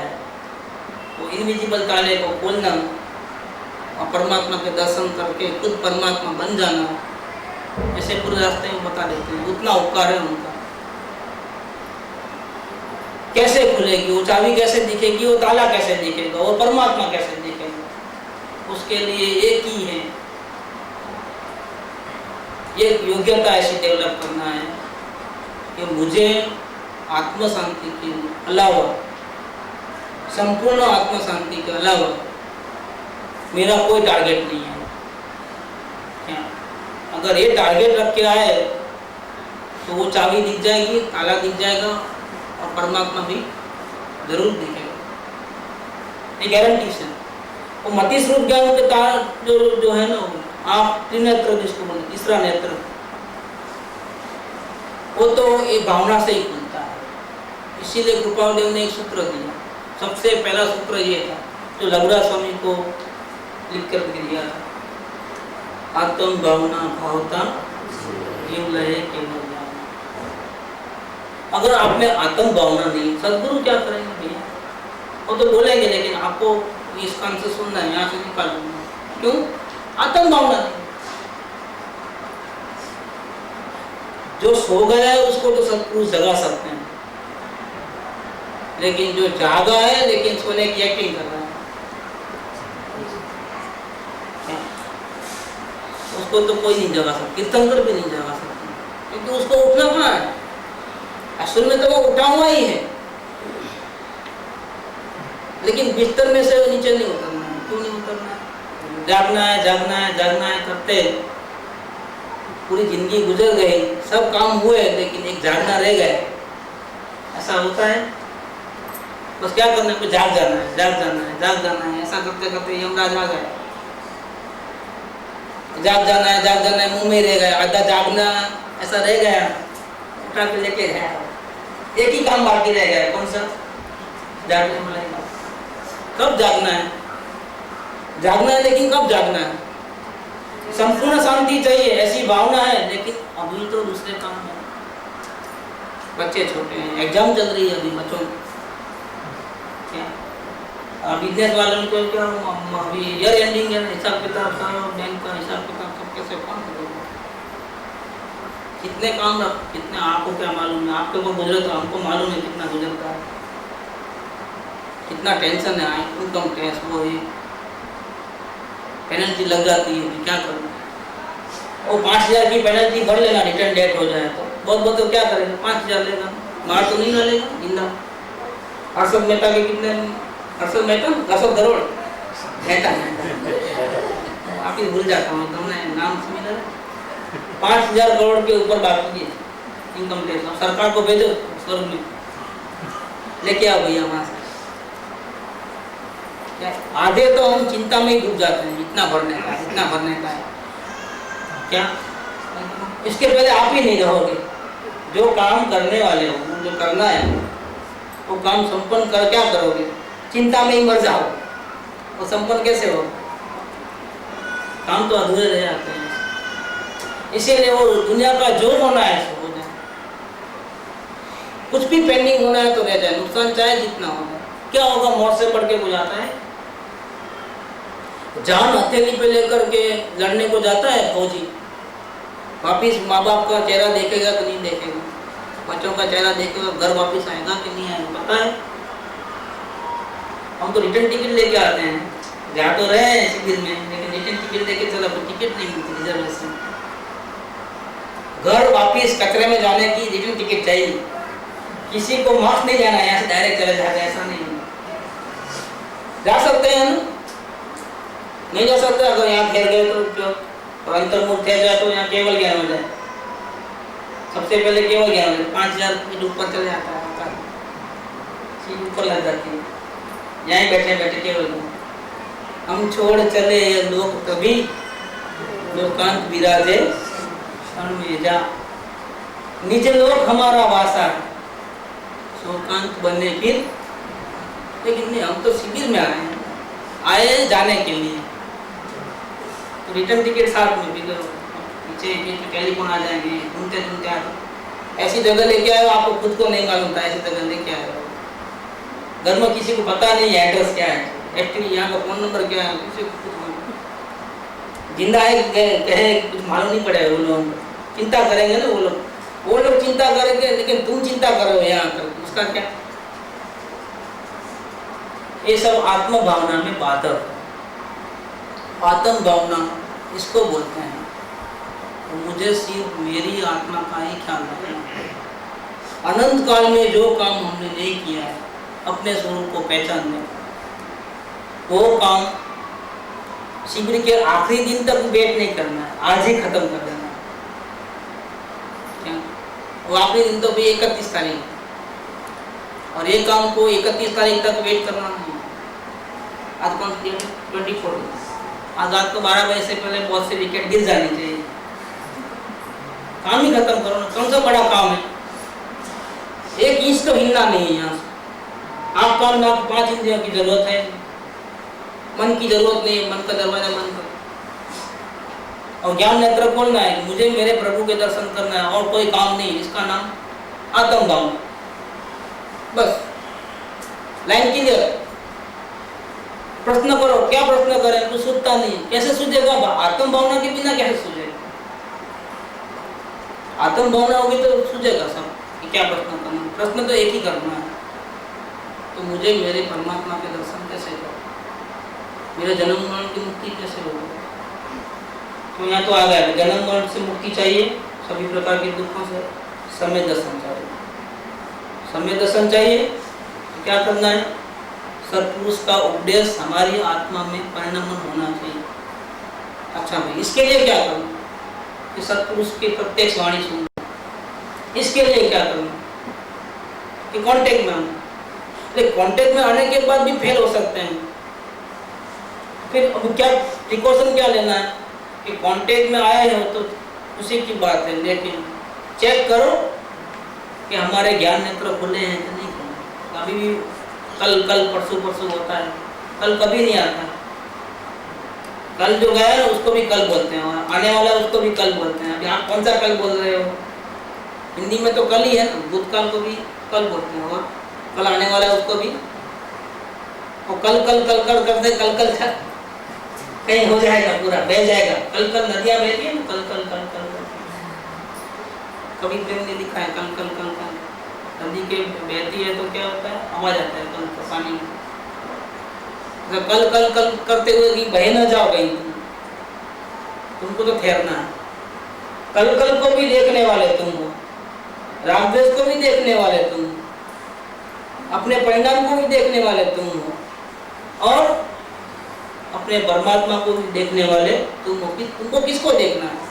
[SPEAKER 1] वो इनविजिबल ताले को खोलना और परमात्मा के दर्शन करके खुद परमात्मा बन जाना, ऐसे पूरे रास्ते में बता देते हैं। उतना उपकार है उनका। कैसे खुलेगी वो चाबी, कैसे दिखेगी वो ताला, कैसे दिखेगा वो परमात्मा, कैसे दिखेगा, उसके लिए एक ही है, ये योग्यता ऐसी डेवलप करना है कि मुझे आत्म शांति के अलावा, संपूर्ण आत्म शांति के अलावा मेरा कोई टारगेट नहीं है। क्या अगर ये टारगेट रख के आए तो वो चाबी दिख जाएगी, ताला दिख जाएगा और परमात्मा भी जरूर दिखेगा, ये गारंटी से। वो मति स्वरूप ज्ञान के तार जो है ना, आप त्रिनेत्र जिसको बोलते, तीसरा नेत्र, वो तो एक भावना से ही खुलता है। इसीलिए कृपादेव ने एक सूत्र दिया, सबसे पहला सूत्र ये था जो लघुराज स्वामी को लिख कर दिया था, आत्म भावना भावता जीव लहे केवल ज्ञान। अगर आप में आत्म भावना नहीं, सदगुरु क्या करेंगे भैया, वो तो बोलेंगे, लेकिन आपको इस कान से सुनना है, यहाँ से निकालूंगा। क्यों? आत्म भावना नहीं। जो सो गया है उसको तो सदगुरु जगा सकते हैं, लेकिन जो जागा है लेकिन सोने की एक्टिंग कर रहा है, उसको तो कोई नहीं जगा सकता, कीर्तनकर भी नहीं जगा सकता, क्योंकि उसको उठना कहाँ है। असल में तो वो उठा हुआ ही है, लेकिन बिस्तर में से नीचे नहीं उतरना है। क्यों नहीं उतरना है? जागना है, जागना है, जागना है करते पूरी जिंदगी गुजर गई, सब काम हुए, लेकिन एक जागना रह गया। ऐसा होता है? बस क्या करना है, जाग जाना है, जाग जाना है, जाग जाना है। ऐसा करते करते यमराज आ गए, जाग जाना है, जाग जाना है, मुंह में रह गया, आधा जागना ऐसा रह गया, उठा के लेके है। एक ही काम बाकी रह गया, कौन सा? जागने वाला। कब जागना है? जागना है, लेकिन कब जागना है? संपूर्ण शांति चाहिए, ऐसी भावना है, लेकिन अभी तो दूसरे काम है। बच्चे छोटे हैं, एग्जाम चल रही है अभी बच्चों की, बिजनेस वालों को क्या अभी ईयर एंडिंग है, हिसाब किताब सब, बैंक का हिसाब किताब सब कैसे कौन करेगा? कितने काम, कितने आपको क्या मालूम है, आपके ऊपर गुजरे तो हमको मालूम है कितना गुजरता है, कितना टेंशन है। इनकम टैक्स वो ही पेनल्टी लग जाती है, क्या करना? वो 5000 की पेनल्टी भर लेना, रिटर्न डेट हो जाए तो बहुत बहुत तो क्या करेगा? 5000 लेगा, मार तो नहीं डालेगा जिंदा। हर्षद मेहता के कितने, हर्षद मेहता, हर्षद करोड़ मेहता, आप ही भूल जाता हूँ, तुमने नाम सुना। 5000 करोड़ के ऊपर बाकी है इनकम टैक्स। सरकार को भेजो स्वर्ग में, लेके आओ भैया वहां से। आधे तो हम चिंता में ही डूब जाते हैं, इतना भरने का, इतना भरने का है। क्या इसके पहले आप ही नहीं रहोगे, जो काम करने वाले हो, जो करना है वो काम संपन्न कर क्या करोगे? चिंता में ही मर जाओ, वो संपन्न कैसे हो? काम तो अधूरे रह जाते हैं। इसीलिए वो दुनिया का जो होना है सो हो जाए, कुछ भी पेंडिंग होना है तो रह जाए, नुकसान चाहे जितना होगा। क्या होगा? मौत से बढ़ के हो जाता है। जान हथेली पे लेकर के लड़ने को जाता है फौजी, वापिस माँ बाप का चेहरा देखेगा कि नहीं देखेगा, बच्चों का चेहरा देखेगा, घर वापिस आएगा कि नहीं आएगा, पता है? हम तो रिटर्न टिकट लेके आते हैं, जा तो रहे हैं शिविर में, लेकिन रिटर्न टिकट लेके चला तो टिकट नहीं मिलती, रिजर्वेशन। घर वापिस कचरे में जाने की रिटर्न टिकट चाहिए। किसी को माफ नहीं जाना, यहाँ से डायरेक्ट चले जाते, ऐसा नहीं है। जा सकते हैं हम, नहीं जा सकते। अगर यहाँ ठहर गए तो जो अंतर्मुख ठहर जाए तो यहाँ केवल ज्ञान हो जाए। सबसे पहले केवल ज्ञान हो जाए, 5000 फीट ऊपर चले जाता है, सीट ऊपर लग जाती है, यहीं बैठे बैठे केवल ज्ञान। हम छोड़ चले ये लोग कभी, लोकांत विराजे क्षण में जा, निज लोक हमारा वासा, शोकांत बने फिर। लेकिन नहीं, हम तो शिविर में आए जाने के लिए, तो रिटर्न टिकट साथ में भी करो, पीछे टेलीफोन आ जाएंगे, घूमते घूमते आ जाओ। ऐसी जगह लेके आए आपको खुद को नहीं मालूम था, ऐसी जगह लेके आए हो। घर में किसी को पता नहीं है एड्रेस क्या है, एक्चुअली यहाँ का फोन नंबर क्या है, किसी को कुछ मालूम। जिंदा है कहे कुछ मालूम नहीं पड़ेगा। वो लोग चिंता करेंगे ना, वो लोग चिंता करेंगे, लेकिन तुम चिंता करो यहाँ कर, उसका क्या? ये सब आत्म भावना में बाधक, आत्म भावना इसको बोलते हैं। तो मुझे सिर्फ मेरी आत्मा का ही ख्याल रखना है। अनंत काल में जो काम हमने नहीं किया है अपने स्वरूप को पहचानने, वो काम शिविर के आखिरी दिन तक वेट नहीं करना है, आज ही खत्म कर देना है। क्या? वो आखिरी दिन तो भी 31 तारीख, और ये काम को 31 तारीख तक वेट करना नहीं। आज कौन सी डेट है? 24। आज रात को 12 बजे से पहले बहुत से विकेट गिर जानी चाहिए, काम ही खत्म करो ना। कौन सा बड़ा काम है? 1 इंच तो हिलना नहीं है यहाँ से। आप काम ना 5 इंद्रियों की जरूरत है, मन की जरूरत नहीं है, मन का दरवाजा बंद करो। और ज्ञान नेत्र खोलना है, मुझे मेरे प्रभु के दर्शन करना है, और कोई काम नहीं। इसका नाम आत्म भावना, बस। Line clear? प्रश्न करो, क्या प्रश्न करें? तो सूझता नहीं, कैसे सूझेगा? आत्म भावना के बिना कैसे सूझेगा? आत्म भावना होगी तो सूझेगा सब कि क्या प्रश्न करना। प्रश्न तो एक ही करना है, तो मुझे मेरे परमात्मा के दर्शन कैसे हो, मेरे जन्म मरण की मुक्ति कैसे होगी? तो यहाँ तो आ गया, जन्म मरण से मुक्ति चाहिए, सभी प्रकार के दुखों से समय दर्शन चाहिए। समय दर्शन चाहिए तो क्या करना है? सत्पुरुष का उपदेश हमारी आत्मा में परिणमन होना चाहिए। अच्छा भाई, इसके लिए क्या करना? कि सत्पुरुष की प्रत्यक्ष वाणी सुनना। इसके लिए क्या करना? कि कांटेक्ट में आना। कांटेक्ट में आने के बाद भी फेल हो सकते हैं, फिर अब क्या प्रिकॉशन क्या लेना है? कि कांटेक्ट में आए हो तो उसी की बात है, लेकिन चेक करो कि हमारे ज्ञान नेत्र खुले हैं कि नहीं खुले। अभी भी कल परसों होता है, कल कभी नहीं आता। कल जो गया है उसको भी कल बोलते हैं, और आने वाला उसको भी कल बोलते हैं। अभी आप कौन सा कल बोल रहे हो? हिंदी में तो कल ही है ना, भूतकाल को भी कल बोलते हैं, और कल आने वाला है उसको भी। और कल करते कल कहीं हो जाएगा, पूरा बह जाएगा। कल नदियां बहती है ना, कल कभी प्रेम नहीं दिखा है, कल नदी के बहती है तो क्या होता है? आवाज आता है कल का पानी में। कल करते हुए कि बह न जाओ कहीं, तुमको तो ठहरना है। कल को भी देखने वाले तुम हो, रामदेव को भी देखने वाले तुम हो, अपने परिणाम को भी देखने वाले तुम हो, और अपने परमात्मा को भी देखने वाले तुम हो। तुमको किसको देखना है?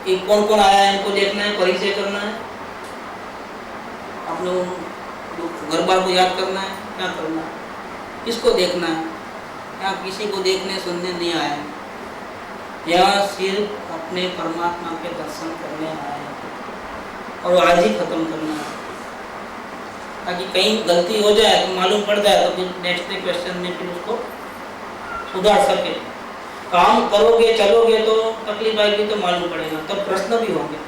[SPEAKER 1] कि कौन कौन आया है इनको देखना है, परिचय करना है, अपने घर बार को याद करना है, क्या करना है? किसको देखना है? यहाँ किसी को देखने सुनने नहीं आया है, यहाँ सिर्फ अपने परमात्मा के दर्शन करने आए हैं और आज ही खत्म करना है, ताकि कहीं गलती हो जाए तो मालूम पड़ जाए तो फिर नेक्स्ट क्वेश्चन में फिर उसको सुधार सके। काम करोगे चलोगे तो तकलीफ आएगी तो मालूम पड़ेगा, तब प्रश्न भी होंगे।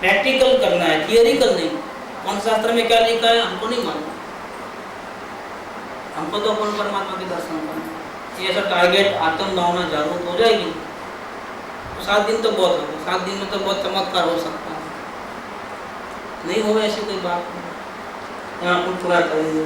[SPEAKER 1] प्रैक्टिकल करना है, थियरिकल नहीं। कौन शास्त्र में क्या लिखा है हमको नहीं मालूम, हमको तो अपन परमात्मा के दर्शन करना है। ये ऐसा टारगेट आत्म भावना जागरूक हो जाएगी तो 7 दिन तो बहुत हो गए, 7 दिन में तो बहुत चमत्कार हो सकता है। नहीं हो ऐसी कोई बात नहीं, यहाँ अपन पूरा करेंगे।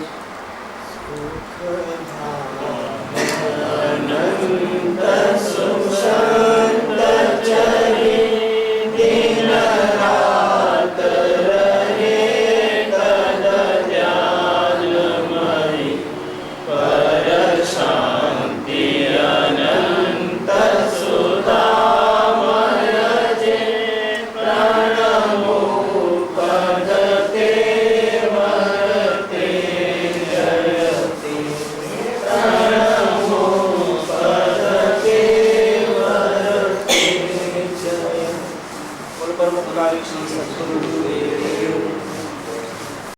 [SPEAKER 2] परम उपकारी श्री सद्गुरु